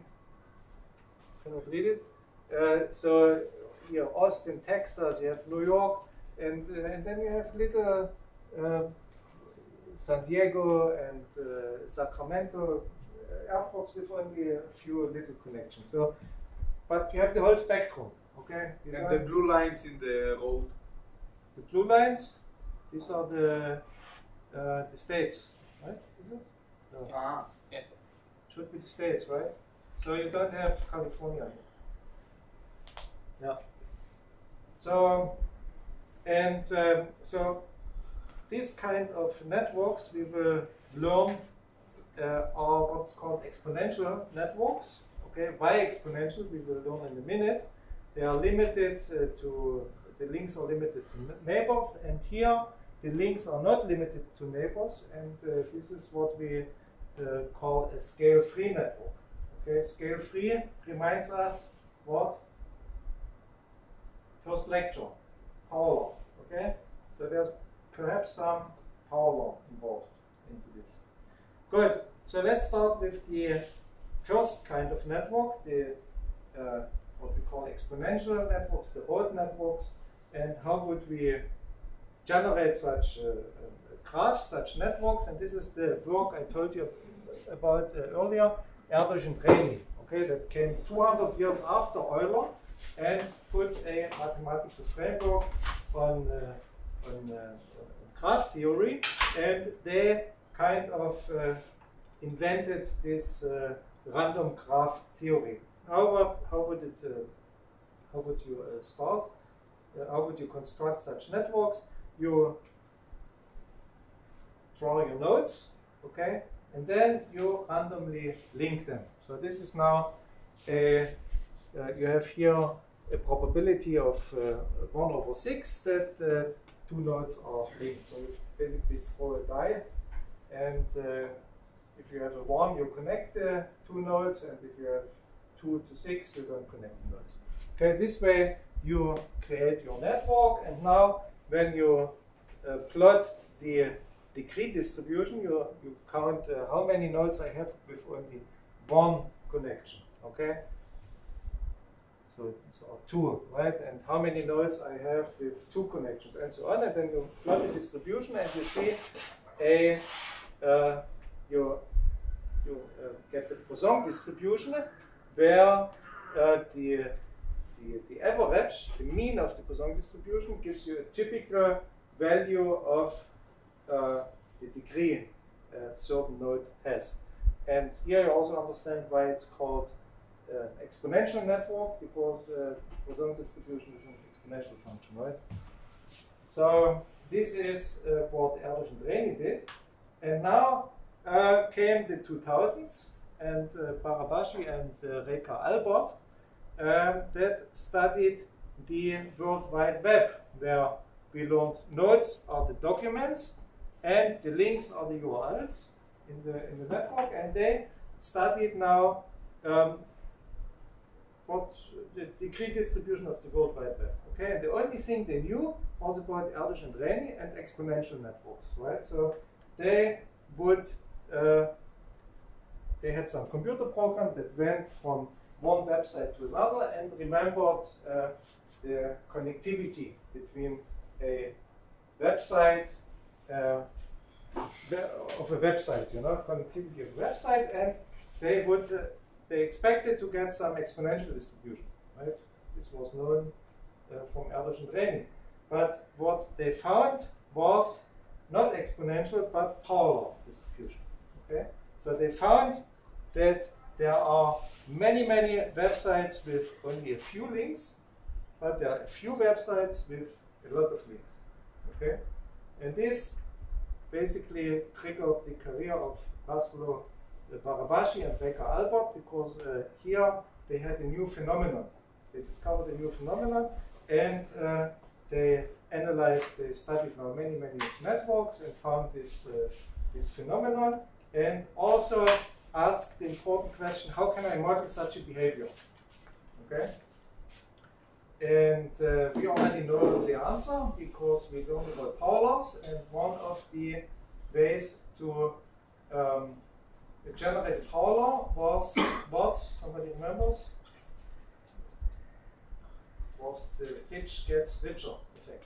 Cannot read it. So here, Austin, Texas. You have New York, and then you have little San Diego and Sacramento airports with only a few little connections. So, but you have the whole spectrum. Okay. And the blue lines in the road. The blue lines, these are the states, right? Is it? No. Yes. Should be the states, right? So you don't have California here. Yeah. So and so this kind of networks we will learn are what's called exponential networks. Okay, why exponential? We will learn in a minute. They are limited to. The links are limited to neighbors, and here the links are not limited to neighbors, and this is what we call a scale-free network. Okay, scale-free reminds us what? First lecture, power law. Okay, so there's perhaps some power law involved into this. Good. So let's start with the first kind of network, the what we call exponential networks, the road networks. And how would we generate such graphs, such networks? And this is the work I told you about earlier, Erdős and Rayleigh. Okay, that came 200 years after Euler and put a mathematical framework on graph theory, and they kind of invented this random graph theory. How would you start? How would you construct such networks? You draw your nodes, okay, and then you randomly link them. So this is now you have here a probability of 1/6 that two nodes are linked. So you basically throw a die, and if you have a 1, you connect the two nodes, and if you have 2 to 6, you don't connect the nodes. Okay, this way you create your network, and now when you plot the degree distribution, you count how many nodes I have with only one connection. Okay, so these are 2, right? And how many nodes I have with 2 connections, and so on. And then you plot the distribution, and you see you get the Poisson distribution, where the average, the mean of the Poisson distribution, gives you a typical value of the degree a certain node has. And here you also understand why it's called exponential network, because Poisson distribution is an exponential function, right? So this is what Erdős and Roney did. And now came the 2000s, and Barabashi and Reka Albert that studied the World Wide Web, where we learned nodes are the documents and the links are the URLs in the network, and they studied now what the degree distribution of the World Wide Web. Okay, and the only thing they knew was about Erdős and Roney and exponential networks, right? So they would they had some computer program that went from one website to another and remembered the connectivity between a website of a website, connectivity of a website, and they would they expected to get some exponential distribution, right? This was known from Erdős and Roney. But what they found was not exponential, but power law distribution. Okay, so they found that there are many websites with only a few links, but there are a few websites with a lot of links. Okay, and this basically triggered the career of Laszlo Barabashi and Reka Albert, because here they had a new phenomenon. They discovered a new phenomenon, and they studied now many networks and found this phenomenon, and also asked the important question: how can I model such a behavior? Okay, and we already know the answer because we learned about power laws, and one of the ways to generate power law was what? Somebody remembers? Was the rich gets richer effect.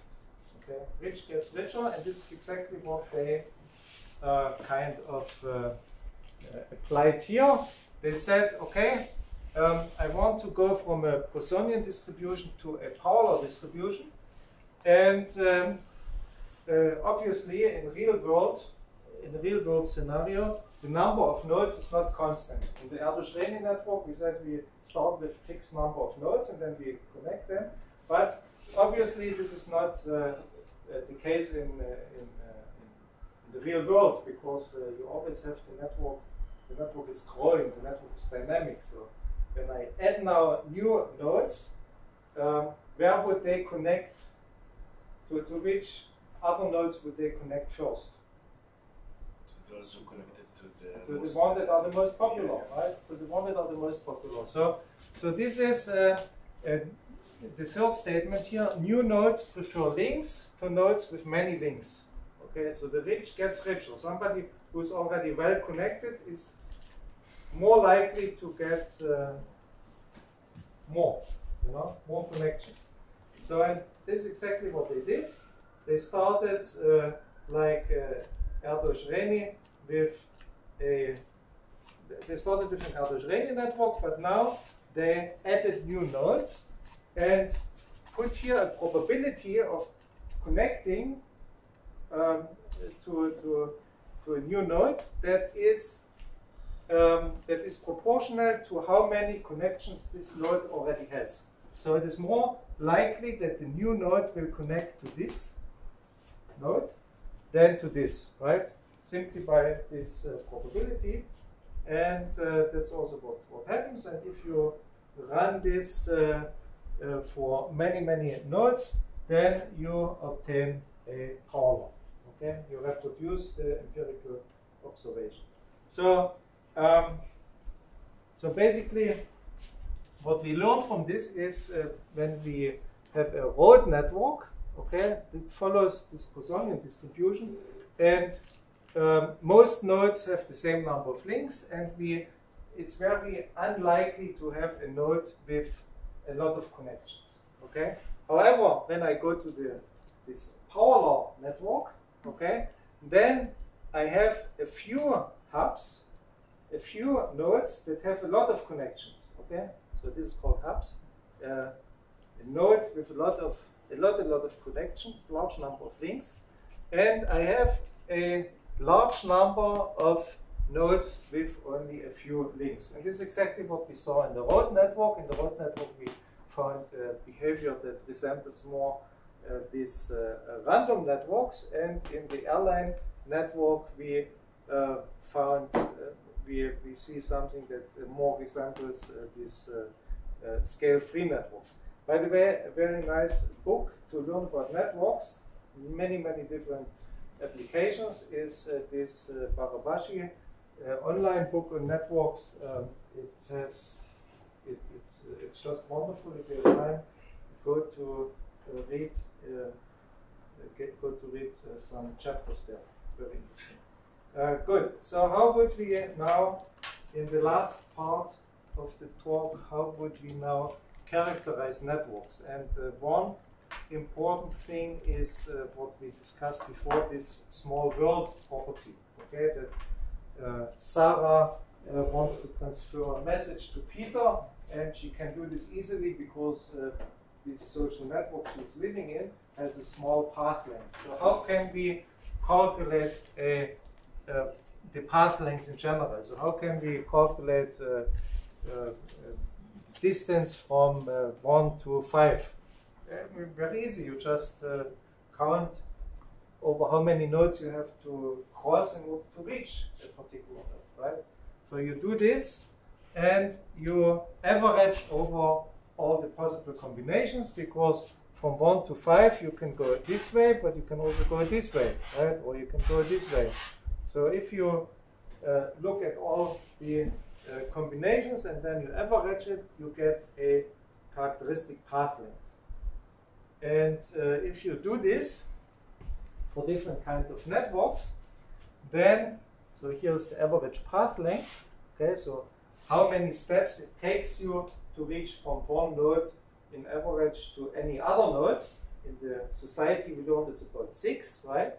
Okay, rich gets richer, and this is exactly what they kind of applied here. They said, okay, I want to go from a Poissonian distribution to a power law distribution, and obviously in the real world scenario, the number of nodes is not constant. In the Erdős-Roney network, we said we start with a fixed number of nodes and then we connect them. But obviously, this is not the case in the real world, because you always have the network. The network is growing. The network is dynamic. So when I add now new nodes, where would they connect to which other nodes would they connect first? Those who connected to the one that are the most popular, right? To the one that are the most popular. So this is the third statement here. New nodes prefer links to nodes with many links. Okay, so the rich gets richer. Somebody who's already well connected is more likely to get more connections. So, and this is exactly what they did. They started like Erdős-Roney with they started with an Erdős-Roney network, but now they added new nodes and put here a probability of connecting to a new node that is proportional to how many connections this node already has. So it is more likely that the new node will connect to this node than to this, right? simply by this probability, and that's also what happens. And if you run this for many nodes, then you obtain a power law. Okay, you reproduce the empirical observation. So, so basically, what we learn from this is when we have a road network, okay, it follows this Poissonian distribution, and most nodes have the same number of links, and it's very unlikely to have a node with a lot of connections. Okay. However, when I go to this power law network, okay, then I have a few hubs, a few nodes that have a lot of connections. Okay, so this is called hubs. A node with a lot of connections, large number of links, and I have a large number of nodes with only a few links. And this is exactly what we saw in the road network. In the road network, we found behavior that resembles more these random networks, and in the airline network, we found we see something that more resembles these scale-free networks. By the way, a very nice book to learn about networks, many different applications, is this Barabashi online book on networks. It's just wonderful. If you have time, go to read some chapters there. It's very interesting. Good. So how would we now, in the last part of the talk, how would we now characterize networks? And one important thing is what we discussed before, this small world property. Okay, that Sarah wants to transfer a message to Peter, and she can do this easily because this social network she's living in has a small path length. So how can we calculate the path lengths in general? So how can we calculate distance from 1 to 5? Very easy. You just count over how many nodes you have to cross in order to reach a particular node, right? So you do this, and you average over all the possible combinations, because from 1 to 5 you can go this way, but you can also go this way, right? Or you can go this way. So if you look at all the combinations and then you average it, you get a characteristic path length. And if you do this for different kinds of networks, then, so here's the average path length. Okay, so how many steps it takes you to reach from one node in average to any other node. In the society we learned it's about 6, right?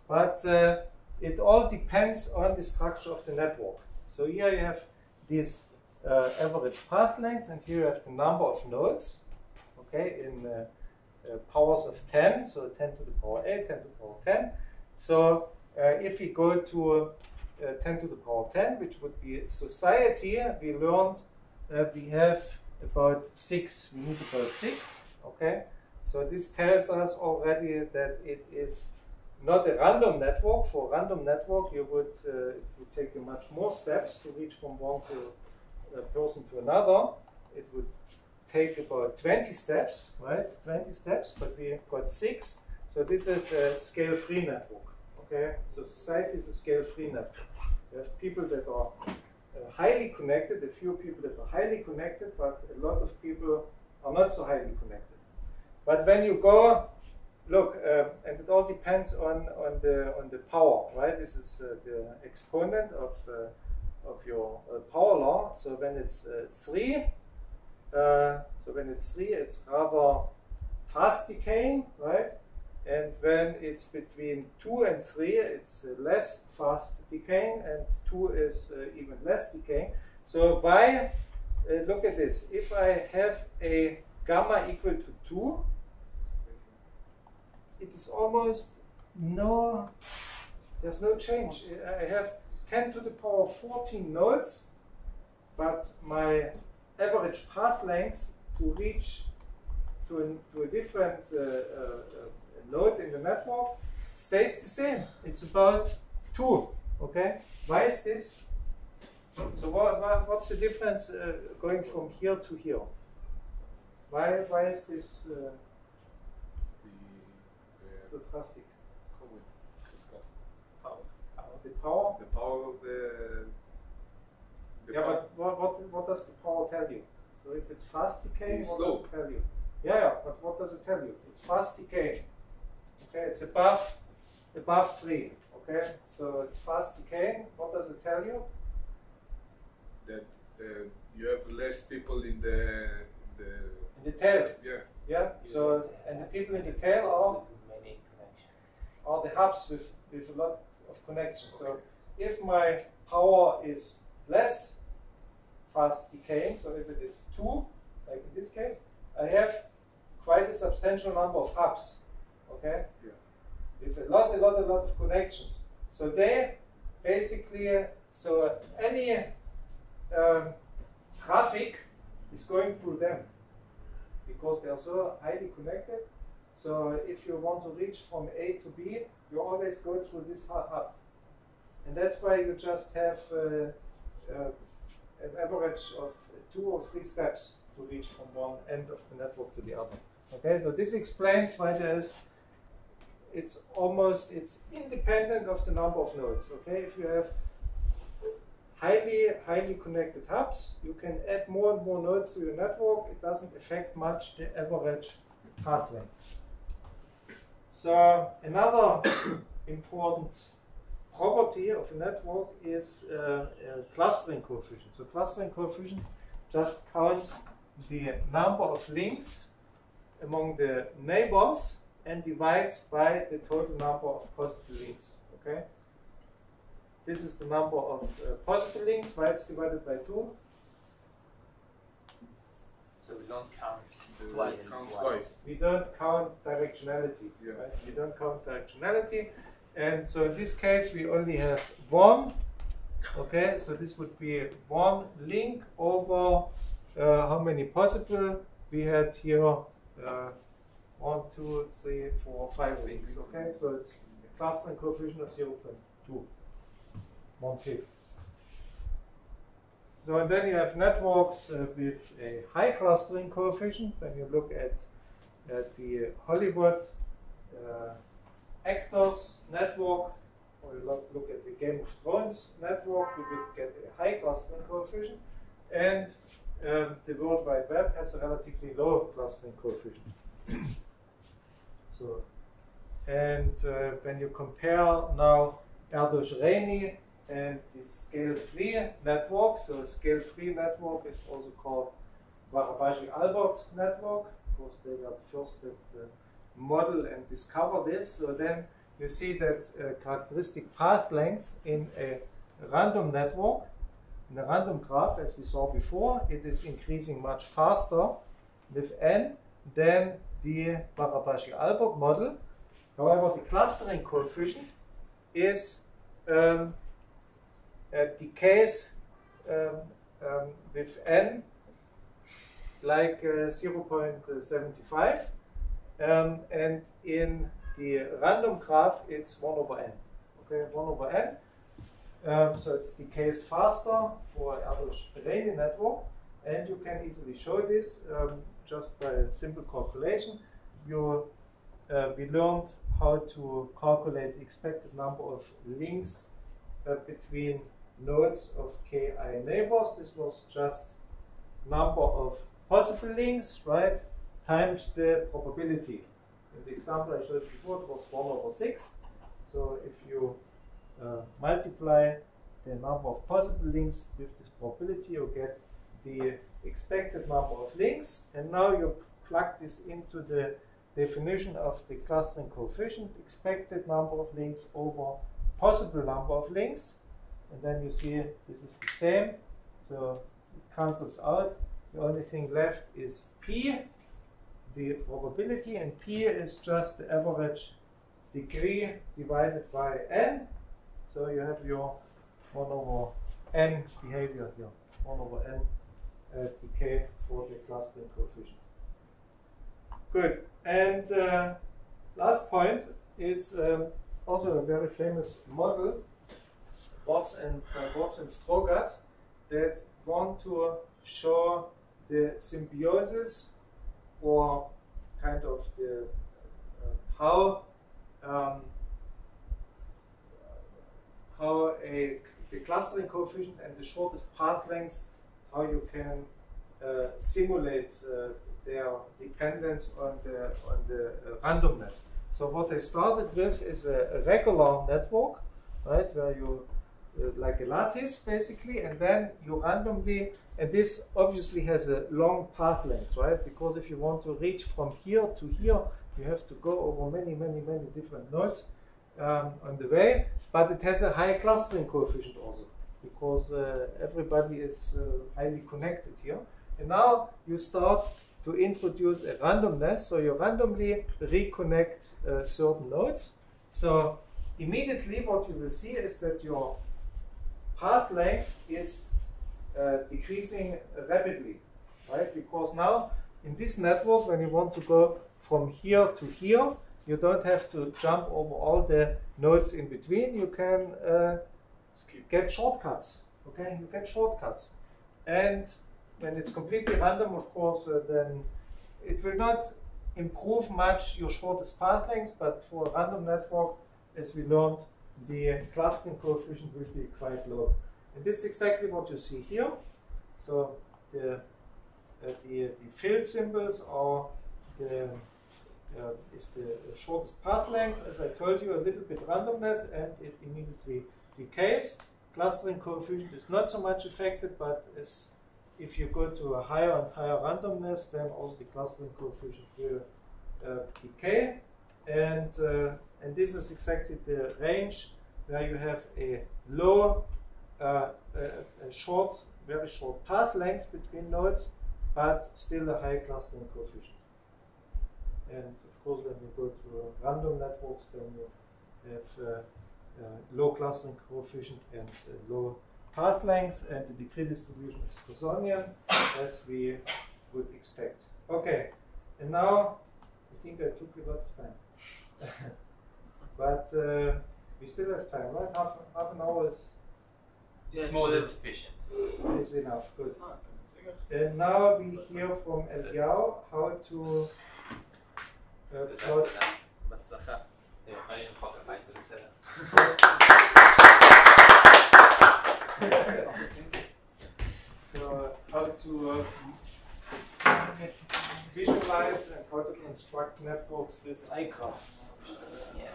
But it all depends on the structure of the network. So here you have this average path length, and here you have the number of nodes, okay, in powers of 10, so 10 to the power 8, 10 to the power 10. So if we go to 10 to the power 10, which would be society, we learned we have about 6, we need about 6, okay? So this tells us already that it is not a random network. For a random network, you would it would take you much more steps to reach from one person to another. It would take about 20 steps, right? 20 steps, but we got 6. So this is a scale-free network, okay? So society is a scale-free network. You have people that are highly connected, a few people that are highly connected, but a lot of people are not so highly connected. But when you go, look, and it all depends on the power, right? This is the exponent of your power law. So when it's 3, it's rather fast decaying, right? And when it's between 2 and 3, it's less fast decaying, and 2 is even less decaying. So why? Look at this. If I have a gamma equal to 2, it is almost there's no change. I have 10 to the power 14 nodes, but my average path length to reach to a different node in the network stays the same. It's about 2, Okay, why is this? So what's the difference going from here to here? Why is this so drastic? The power? The power of the Yeah, but what does the power tell you? So if it's fast decaying, It's what slow. does it tell you? Yeah, but what does it tell you? It's fast decaying. Okay, it's above 3. Okay, so it's fast decaying. What does it tell you? that you have less people in the In the tail. yeah. Yeah. So and the people in the tail are Many connections. the hubs with a lot of connections. So if my power is less fast decaying, so if it is 2, like in this case, I have quite a substantial number of hubs. Okay. Yeah. With a lot of connections. So they basically, so any traffic is going through them because they are so highly connected. So if you want to reach from A to B, you always go through this hub. And that's why you just have an average of 2 or 3 steps to reach from one end of the network to the other. Okay, so this explains why it's independent of the number of nodes. Okay, if you have highly connected hubs, you can add more and more nodes to your network. It doesn't affect much the average path length. So another important property of a network is clustering coefficient. So clustering coefficient just counts the number of links among the neighbors and divides by the total number of possible links. Okay. This is the number of possible links. Why it's divided by 2? So we don't count Twice. Twice. We don't count directionality. Yeah. Right? We don't count directionality, and so in this case we only have 1. Okay, so this would be 1 link over how many possible? We had here 1, 2, 3, 4, 5 links. Okay, so it's a clustering coefficient of 0.2, 1/5. So and then you have networks with a high clustering coefficient. When you look at the Hollywood actors network, or you look at the Game of Thrones network, we would get a high clustering coefficient. And the World Wide Web has a relatively low clustering coefficient. So, and when you compare now Erdős-Rényi and the scale-free network, so a scale-free network is also called Barabashi-Albert network, because they were the first that model and discover this. So then you see that characteristic path length in a random network, in a random graph, as we saw before, it is increasing much faster with n than the Barabashi-Albert model. However, the clustering coefficient is decays with n like 0.75, and in the random graph it's 1/n. Okay, 1/n. So it decays faster for Erdős-Rényi network, and you can easily show this just by a simple calculation. We learned how to calculate the expected number of links between nodes of ki neighbors. This was just number of possible links, right, times the probability. In the example I showed before, it was 1/6. So if you multiply the number of possible links with this probability, you get the expected number of links. And now you plug this into the definition of the clustering coefficient, expected number of links over possible number of links. And then you see this is the same. So it cancels out. The only thing left is P, the probability, and P is just the average degree divided by n. So you have your 1/n behavior here, 1/n decay for the clustering coefficient. Good. And last point is also a very famous model Watts and Strogatz that want to show the symbiosis or kind of the how the clustering coefficient and the shortest path length, how you can simulate their dependence on the randomness. So what they started with is a regular network, right, where you like a lattice basically, and then you randomly, and this obviously has a long path length, right? Because if you want to reach from here to here, you have to go over many different nodes on the way, but it has a high clustering coefficient also, because everybody is highly connected here. And now you start to introduce a randomness, so you randomly reconnect certain nodes. So immediately what you will see is that your path length is decreasing rapidly, right? Because now in this network, when you want to go from here to here, you don't have to jump over all the nodes in between. You can get shortcuts, okay? You get shortcuts. And when it's completely random, of course, then it will not improve much your shortest path length, but for a random network, as we learned, the clustering coefficient will be quite low. And this is exactly what you see here. So the field symbols are is the shortest path length. As I told you, a little bit randomness, and it immediately decays. Clustering coefficient is not so much affected, but if you go to a higher and higher randomness, then also the clustering coefficient will decay. And this is exactly the range where you have a low, very short path length between nodes, but still a high clustering coefficient. And of course, when you go to random networks, then you have low clustering coefficient and low path length, and the degree distribution is Poissonian, as we would expect. Okay, and now I think I took a lot of time, but we still have time, right? Half an hour is more than sufficient. Is enough. Good. And now we hear from Eliyahu how to plot. בהצלחה. אתם יכולים למחוק הבית, זה בסדר. So how to visualize and how to construct networks with iGraph. Yes.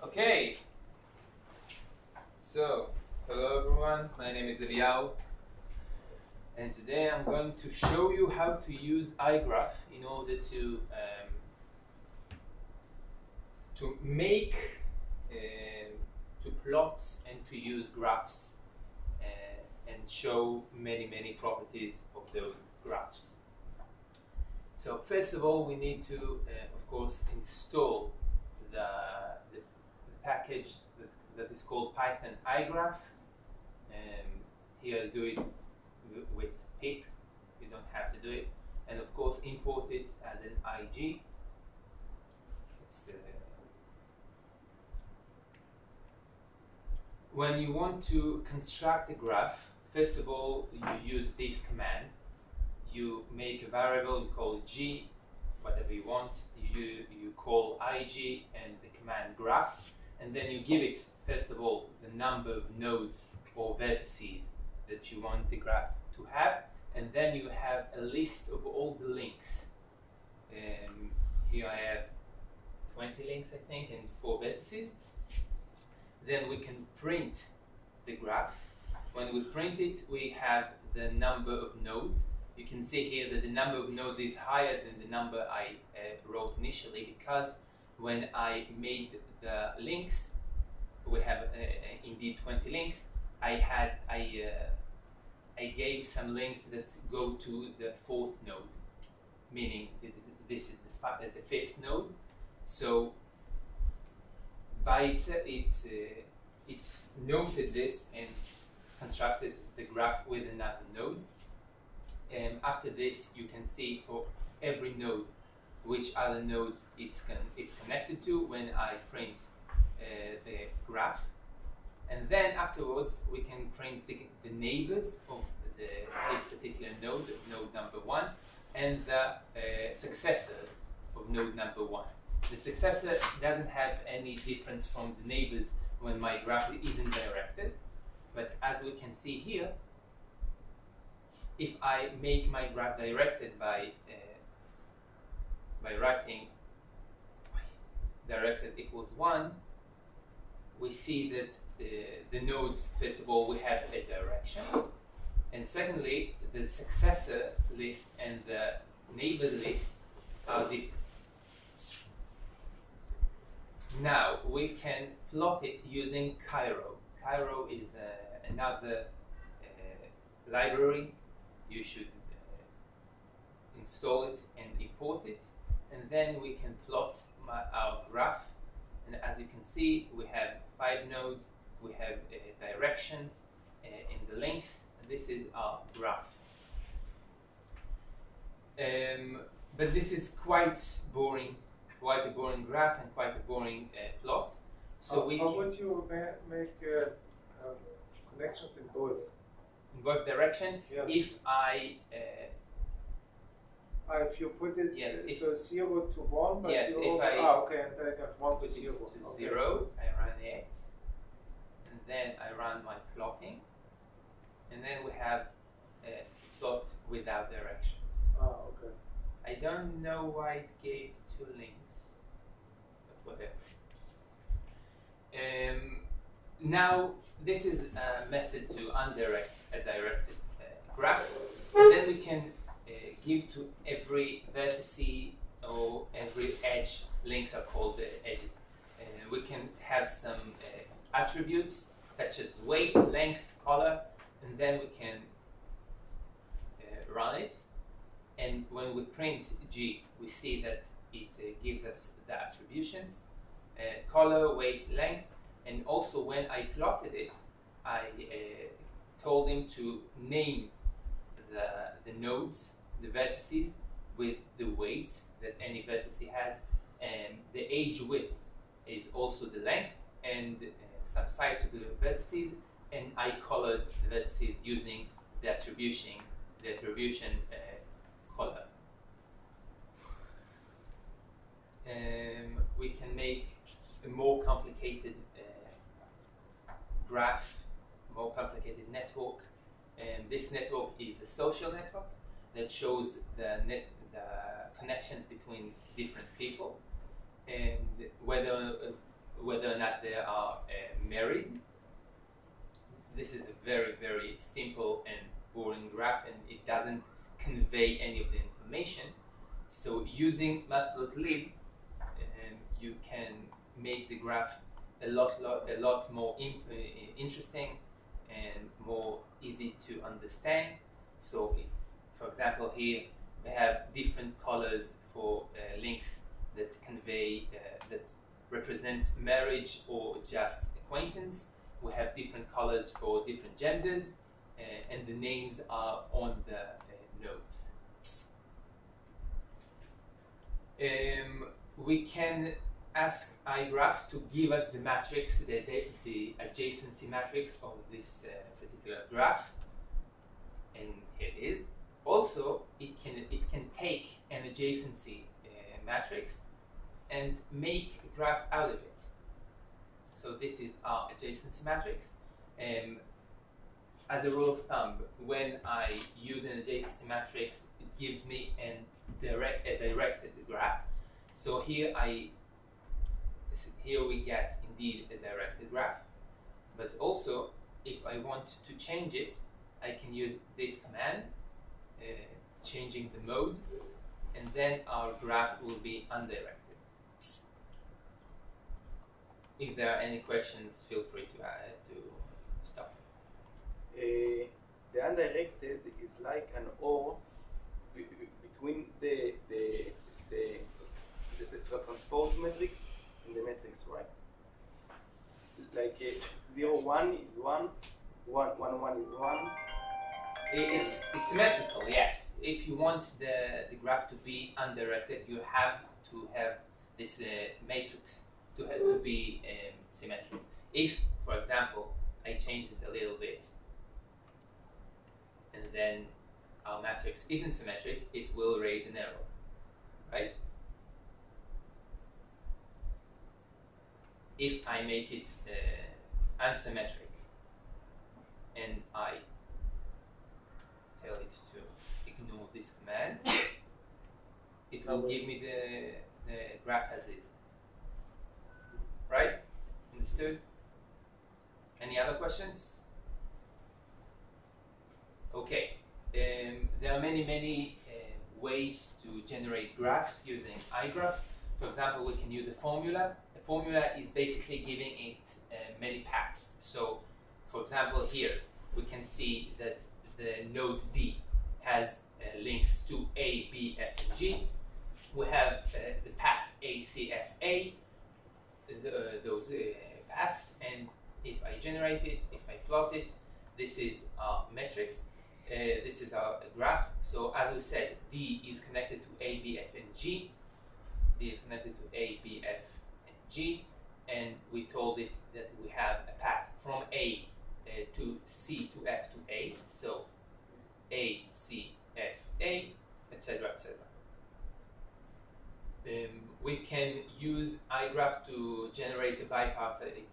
Okay. So, hello everyone, my name is Eliyahu, and today I'm going to show you how to use iGraph in order to make, to plot and to use graphs and show many properties of those graphs. So first of all, we need to, of course, install the package that is called Python iGraph. Here I do it with pip, you don't have to do it. And of course import it as an IG. When you want to construct a graph, first of all you use this command. You make a variable, you call it G, whatever you want. You call IG and the command graph, and then you give it, first of all, the number of nodes or vertices that you want the graph to have, and then you have a list of all the links. Here I have 20 links, I think, and 4 vertices. Then we can print the graph. When we print it, we have the number of nodes. You can see here that the number of nodes is higher than the number I wrote initially, because when I made the links, we have indeed 20 links. I gave some links that go to the 4th node, meaning this is the 5th node. So by it's noted this, and constructed the graph with another node. After this, you can see for every node which other nodes it's connected to when I print the graph. And then afterwards, we can print the neighbors of this particular node, node number 1, and the successors of node number 1. The successor doesn't have any difference from the neighbors when my graph isn't directed. But as we can see here, if I make my graph directed by writing directed equals 1, we see that the nodes, first of all, we have a direction, and secondly, the successor list and the neighbor list are different. Now we can plot it using Cairo. Cairo is another library. You should install it and import it, and then we can plot our graph. And as you can see, we have 5 nodes, we have directions in the links, and this is our graph. But this is quite boring, quite a boring graph and quite a boring plot. So how would you make connections in both? In both directions, Yes. if if you put it Yes, so 0 to 1, but yes, you if also I okay, and then have 1 to put it 0. to Okay, 0, good. I run it, and then I run my plotting, and then we have a plot without directions. Okay. I don't know why it gave 2 links, but whatever. Now, this is a method to undirect a directed graph. And then we can give to every vertex or every edge, links are called the edges. We can have some attributes such as weight, length, color, and then we can run it. And when we print G, we see that it gives us the attributions, color, weight, length, and also when I plotted it, I told him to name the nodes, the vertices, with the weights that any vertex has, and the edge width is also the length, and some size to the vertices, and I colored the vertices using the attribution color. We can make a more complicated graph, more complicated network. This network is a social network that shows the connections between different people, and whether or not they are married. This is a very, very simple and boring graph, and it doesn't convey any of the information. So using matplotlib, you can make the graph a lot more interesting and more easy to understand. So, for example, here we have different colors for links that convey that represent marriage or just acquaintance. We have different colors for different genders, and the names are on the nodes. We can ask iGraph to give us the matrix, the adjacency matrix of this particular graph, and here it is. Also, it can take an adjacency matrix and make a graph out of it. So this is our adjacency matrix. As a rule of thumb, when I use an adjacency matrix, it gives me a directed graph. So here we get indeed a directed graph, but also if I want to change it, I can use this command, changing the mode, and then our graph will be undirected. If there are any questions, feel free to stop. The undirected is like an or between the transpose matrix and the matrix, right? Like 0, 1 is 1, 1 is 1. It's symmetrical, yes. If you want the graph to be undirected, you have to have this matrix to be symmetric. If, for example, I change it a little bit, and then our matrix isn't symmetric, it will raise an error, right? If I make it unsymmetric and I tell it to ignore this command, it will give me the graph as is. Right? Understood? Any other questions? Okay. There are many ways to generate graphs using iGraph. For example, we can use a formula. A formula is basically giving it many paths. So, for example, here we can see that the node D has links to A, B, F, and G. We have the path A, C, F, A, those paths, and if I generate it, if I plot it, this is our matrix. This is our graph. So as we said, D is connected to A, B, F, and G. D is connected to A, B, F, and G. And we told it that we have a path from A to C to F to A. So A, C, F, A, etc., etc. We can use iGraph to generate a bipartite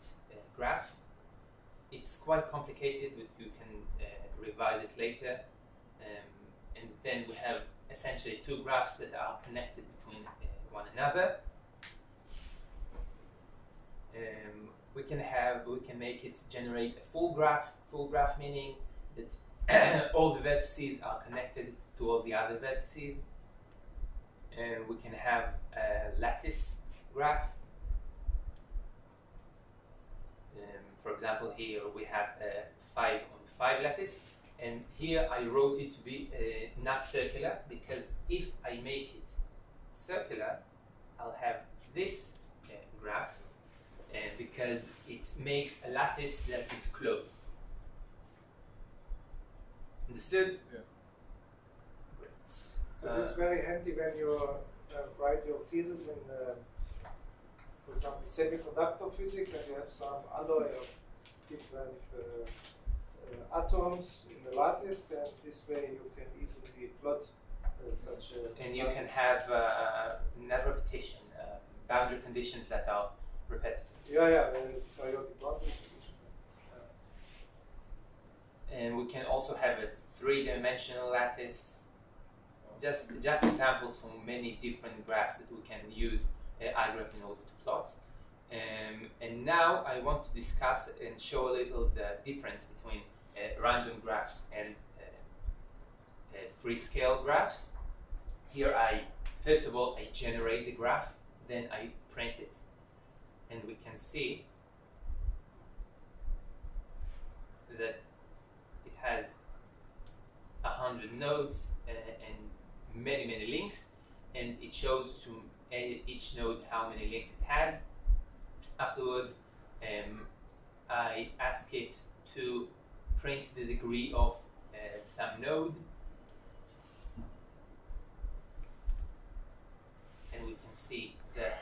graph. It's quite complicated, but you can revise it later. And then we have essentially two graphs that are connected between one another. We can make it generate a full graph. Full graph meaning that all the vertices are connected to all the other vertices. And we can have a lattice graph. For example, here we have a 5 on 5 lattice, and here I wrote it to be not circular, because if I make it circular, I'll have this graph, because it makes a lattice that is closed. Understood? Yeah. So this is very handy when you write your thesis in, for example, semiconductor physics, and you have some alloy of different atoms in the lattice. Then this way you can easily plot such a. And you can have net repetition, boundary conditions that are repetitive. Yeah, periodic boundary conditions. And we can also have a 3-dimensional lattice. Just examples from many different graphs that we can use iGraph in order to plot. And now I want to discuss and show a little the difference between random graphs and free scale graphs. Here first of all, I generate the graph, then I print it, and we can see that it has 100 nodes and many links, and it shows to each node how many links it has. Afterwards, I ask it to print the degree of some node, and we can see that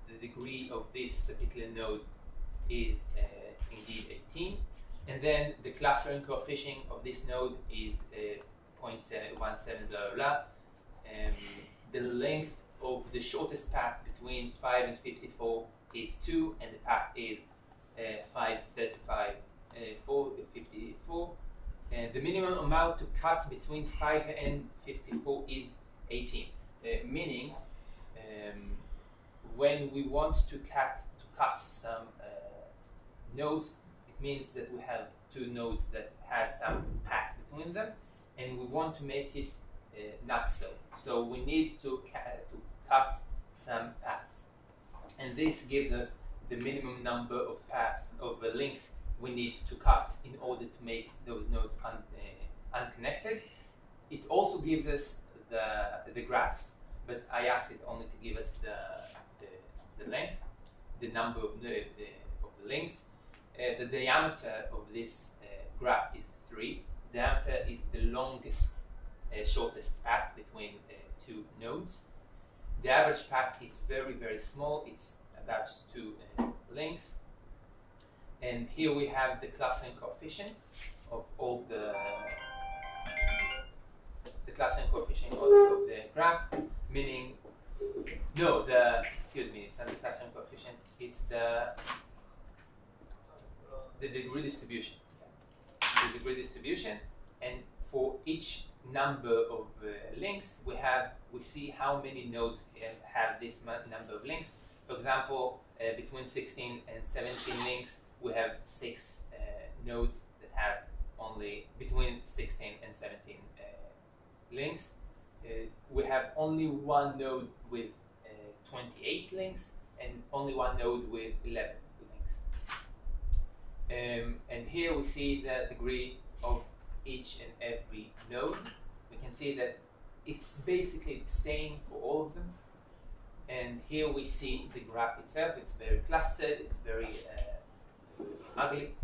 the degree of this particular node is indeed 18. And then the clustering coefficient of this node is 0.17, blah, blah, blah. The length of the shortest path between 5 and 54 is 2, and the path is 5, 35, 4, 54. And the minimum amount to cut between 5 and 54 is 18. Meaning, when we want to cut some nodes, it means that we have two nodes that have some path between them, and we want to make it not so. So we need to cut some paths, and this gives us the minimum number of paths of the links we need to cut in order to make those nodes unconnected. It also gives us the graphs, but I asked it only to give us the length, the number of the links. the diameter of this graph is 3. Diameter is the longest, shortest path between two nodes. The average path is very, very small. It's about 2 links. And here we have the clustering coefficient of all the clustering coefficient of the graph, meaning excuse me, it's not the clustering coefficient, it's the degree distribution. The degree distribution, and for each number of links, we see how many nodes have this number of links. For example, between 16 and 17 links, we have 6 nodes that have only between 16 and 17 links. We have only one node with 28 links and only one node with 11 links. And here we see the degree of each and every node. We can see that it's basically the same for all of them. And here we see the graph itself. It's very clustered, it's very ugly.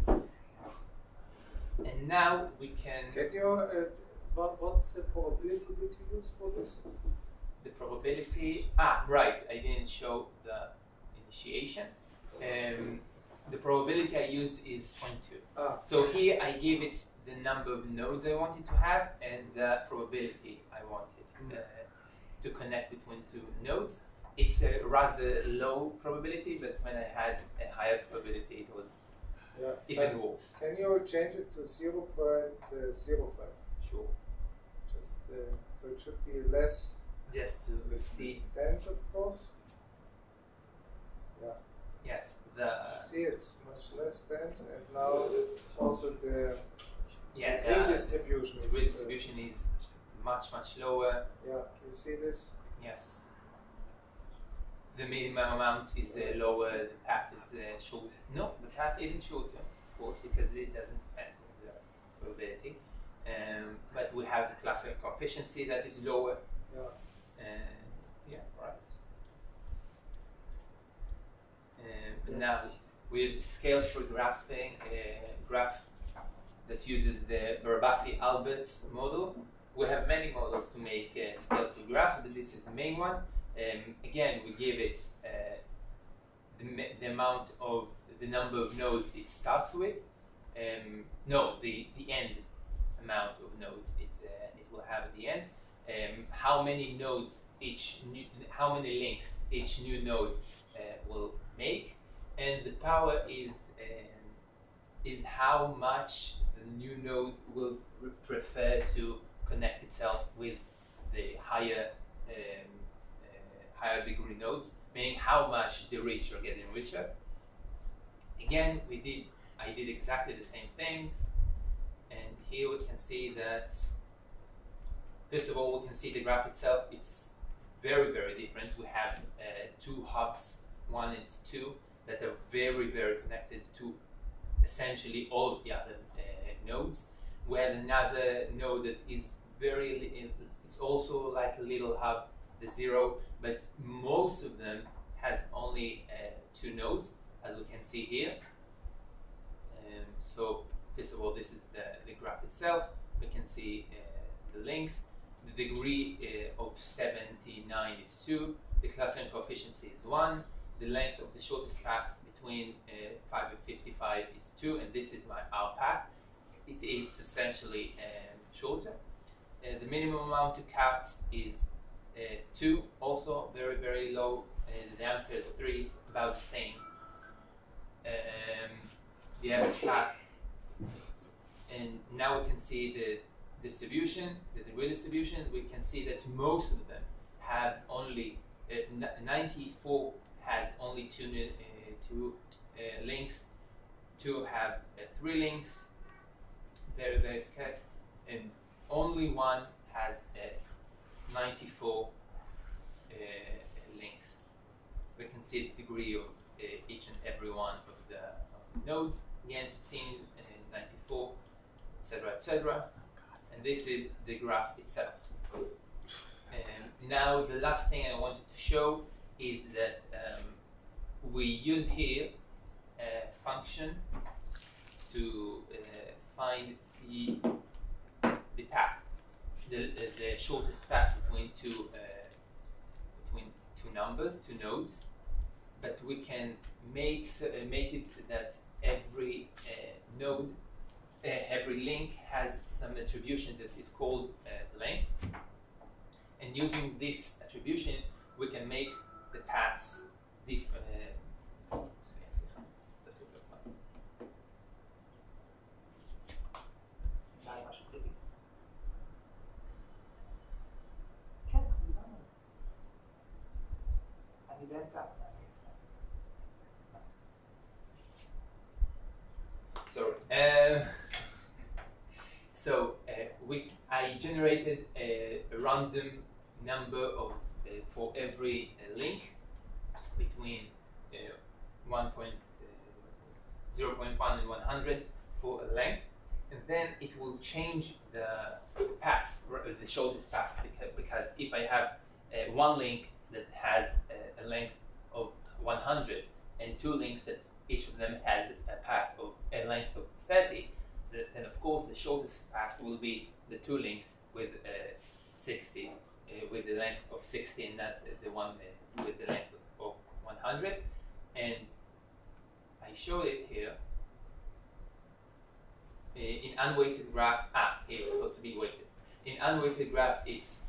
And now we can... Can you, what probability did you use for this? The probability, right, I didn't show the initiation. The probability I used is 0.2. So here I gave it the number of nodes I wanted to have and the probability I wanted to connect between two nodes. It's a rather low probability, but when I had a higher probability, it was even worse. Can you change it to 0.05? Sure. Just so it should be less. Just to see. Dense, of course. Yeah. Yes. See, it's much less dense, and now also the degree distribution is much lower. Yeah. You see this? Yes. The minimum amount is lower. The path is short. No, the path isn't shorter, of course, because it doesn't depend on the probability. But we have the clustering coefficient that is lower. Right. Now we use scale-free graphing, graph that uses the Barbasi-Albert model. We have many models to make scale-free graphs, but this is the main one. Again, we give it the amount of the number of nodes it starts with. No, the end amount of nodes it will have at the end. How many nodes how many links each new node will make, and the power is how much the new node will prefer to connect itself with the higher degree nodes, meaning how much the richer getting richer. Again, I did exactly the same things, and here we can see that. First of all, we can see the graph itself. It's very different. We have 2 hubs, 1 and 2, that are very connected to essentially all of the other nodes. We have another node that is it's also like a little hub, the 0, but most of them has only 2 nodes, as we can see here. So first of all, this is the graph itself. We can see the links. The degree of 79 is 2. The clustering coefficient is 1. The length of the shortest path between 5 and 55 is 2, and this is our path. It is substantially shorter. The minimum amount to cut is 2, also very low. The diameter is 3. It's about the same. The average path, and now we can see the distribution, the degree distribution. We can see that most of them have only 94 has only two links. 2 have 3 links, very scarce, and only 1 has 94 links. We can see the degree of each and every one of the nodes. Again, 15 and 94, etc. And this is the graph itself. Now the last thing I wanted to show is that we use here a function to find the path, the shortest path between two numbers, two nodes. But we can make it that every node, every link has some attribution that is called length. And using this attribution, we can make the paths different. I generated a random number of for every link between 0.1 and 100 for a length, and then it will change the path, the shortest path, because if I have one link that has a length of 100 and two links that each of them has a path of a length of 30, then of course the shortest path will be the two links with 60, with the length of 60, and not the one with the length of 100. And I showed it here. In unweighted graph, it's supposed to be weighted. In unweighted graph, it's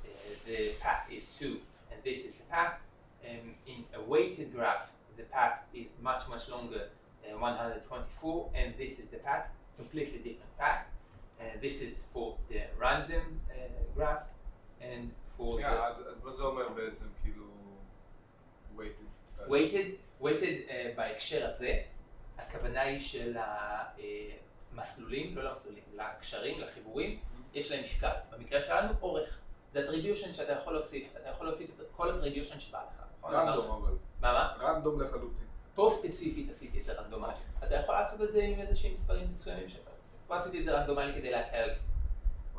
the path is 2, and this is the path. And in a weighted graph, the path is much longer, 124, and this is the path, completely different path. This is for the random graph, and for אז מה זה אומר בעצם, כאילו, weighted בהקשר הזה, הכוונה היא של המסלולים, לא למסלולים, לקשרים, לחיבורים, יש להם משקל. במקרה שלנו, אורך. זה attribution שאתה יכול להוסיף. אתה יכול להוסיף את כל attribution שבא לך. רנדום אבל. מה? רנדום לחלוטין. פה ספציפית עשיתי את זה רנדומלי. אתה יכול לעשות את זה עם איזשהם מספרים מסוימים שאתה רוצה. פה עשיתי את זה רנדומלי כדי להקל על זה.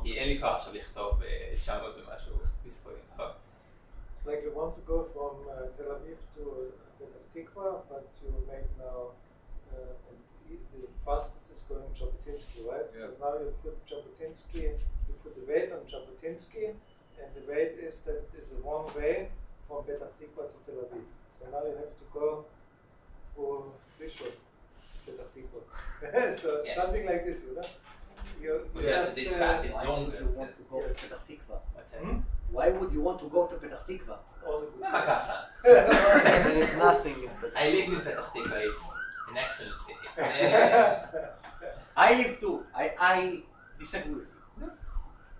כי אין לי כוח עכשיו לכתוב 900 ומשהו מספרים. It's like you want to go from Tel Aviv to Petah Tikva, but you make now the fastest is going Jabotinsky, right? Yeah. So now you put Jabotinsky, you put the weight on Jabotinsky, and the weight is that is a one way from Petah Tikva to Tel Aviv. So now you have to go to Bishop, Petah Tikva. So yes. Something like this, you know? Yes, this path is Why longer. would you want to go to Petah Tikva? Hmm? Why would you want to go to Petah Tikva? Also good. למה ככה? There is nothing in Petah I live in Petah Tikva, it's an excellent city. I live too. I disagree with you.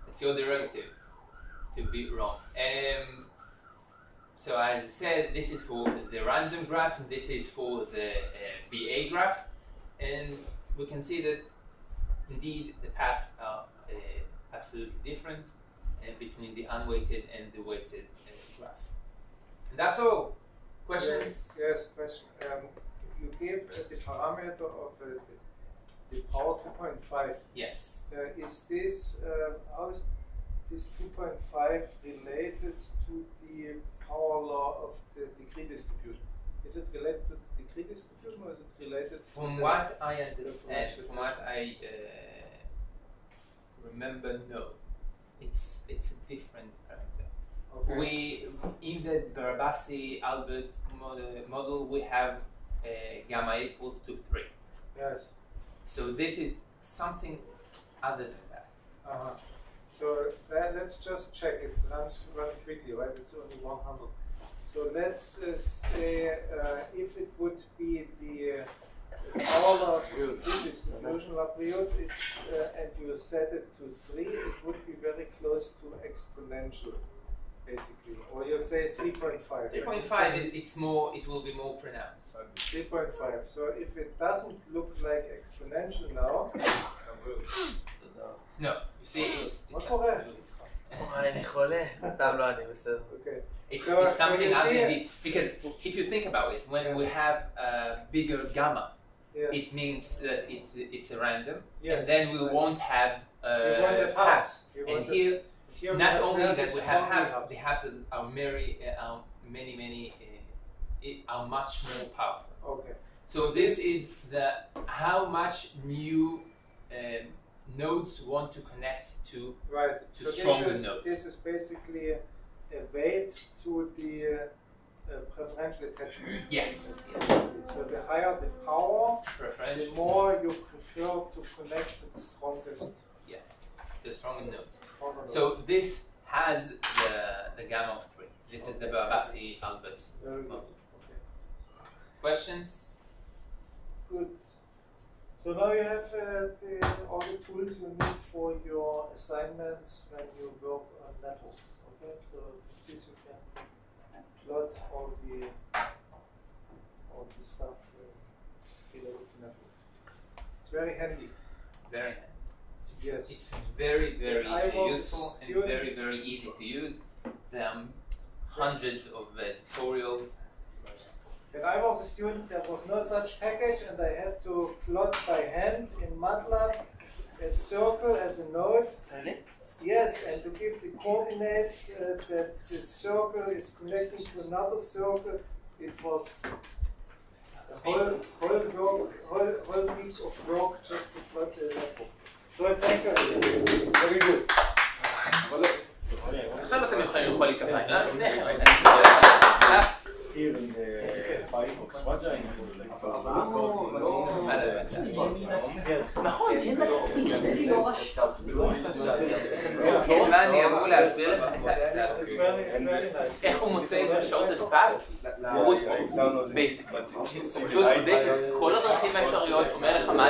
It's your derivative to be wrong. So as I said, this is for the random graph, and this is for the BA graph, and we can see that indeed the paths are absolutely different between the unweighted and the weighted graph. And that's all. Questions? Yes, question. You give the parameter of the power 2.5. Yes. Is this how is this 2.5 related to the power law of the degree distribution? Is it related to the degree distribution, or is it related? From what I understand, from what I remember, no. It's a different parameter. Okay. We in the Barabasi-Albert model we have gamma equals to 3. Yes. So this is something other than that. So let's just check it. Runs quickly, right? It's only 100. So let's say if it would be the power law of the distribution Lapriot, and you set it to 3, it would be very close to exponential, basically. Or you say 3.5. 3.5 it's more. It will be more pronounced. 3.5. So if it doesn't look like exponential now, No, you see, it's מה קורה? אוי, אני חולה. סתם לא, אני בסדר. Okay. it's So something you other see than because if you think about it, when we have a bigger gamma, Yes. it means that it's a random, Yes. and then we won't have You want the halves. halves. You And want the- here, Here we not have only that we have strongly halves, the halves are many, are much more powerful. Okay. So this is how much new nodes want to connect to So stronger nodes. This is basically a weight to the preferential attachment. Yes. So the higher the power, the Preferential. more you prefer to connect to the strongest. Yes, the stronger nodes. stronger So nodes. this has the gamma of 3. This is the Barbasi-Albert. Very good. Okay. Questions? Good. So now you have all the tools you need for your assignments when you work on networks. Okay, so with this you can plot all the stuff related to networks. It's very handy. Very handy. Yes. It's very, very I was useful and student. very, very easy to use. There are hundreds of tutorials. When I was a student, there was no such package, and I had to plot by hand in MATLAB a circle as a node. Really? Yes, and to give the coordinates that the circle is connecting to another circle. It was a whole week of work just to plot the network. So thank you. Very good. עכשיו אתם יכולים למחוא לי כפיים. לפני כן. Here in the Firefox, what do I need to נכון, כן להסביר, זה לא מה אני אמור להסביר לך? איך הוא מוצא את השעות הסטאק? ברוט פורס, בייסיק. פשוט בודק את כל הדרכים האפשריות, אומר לך מה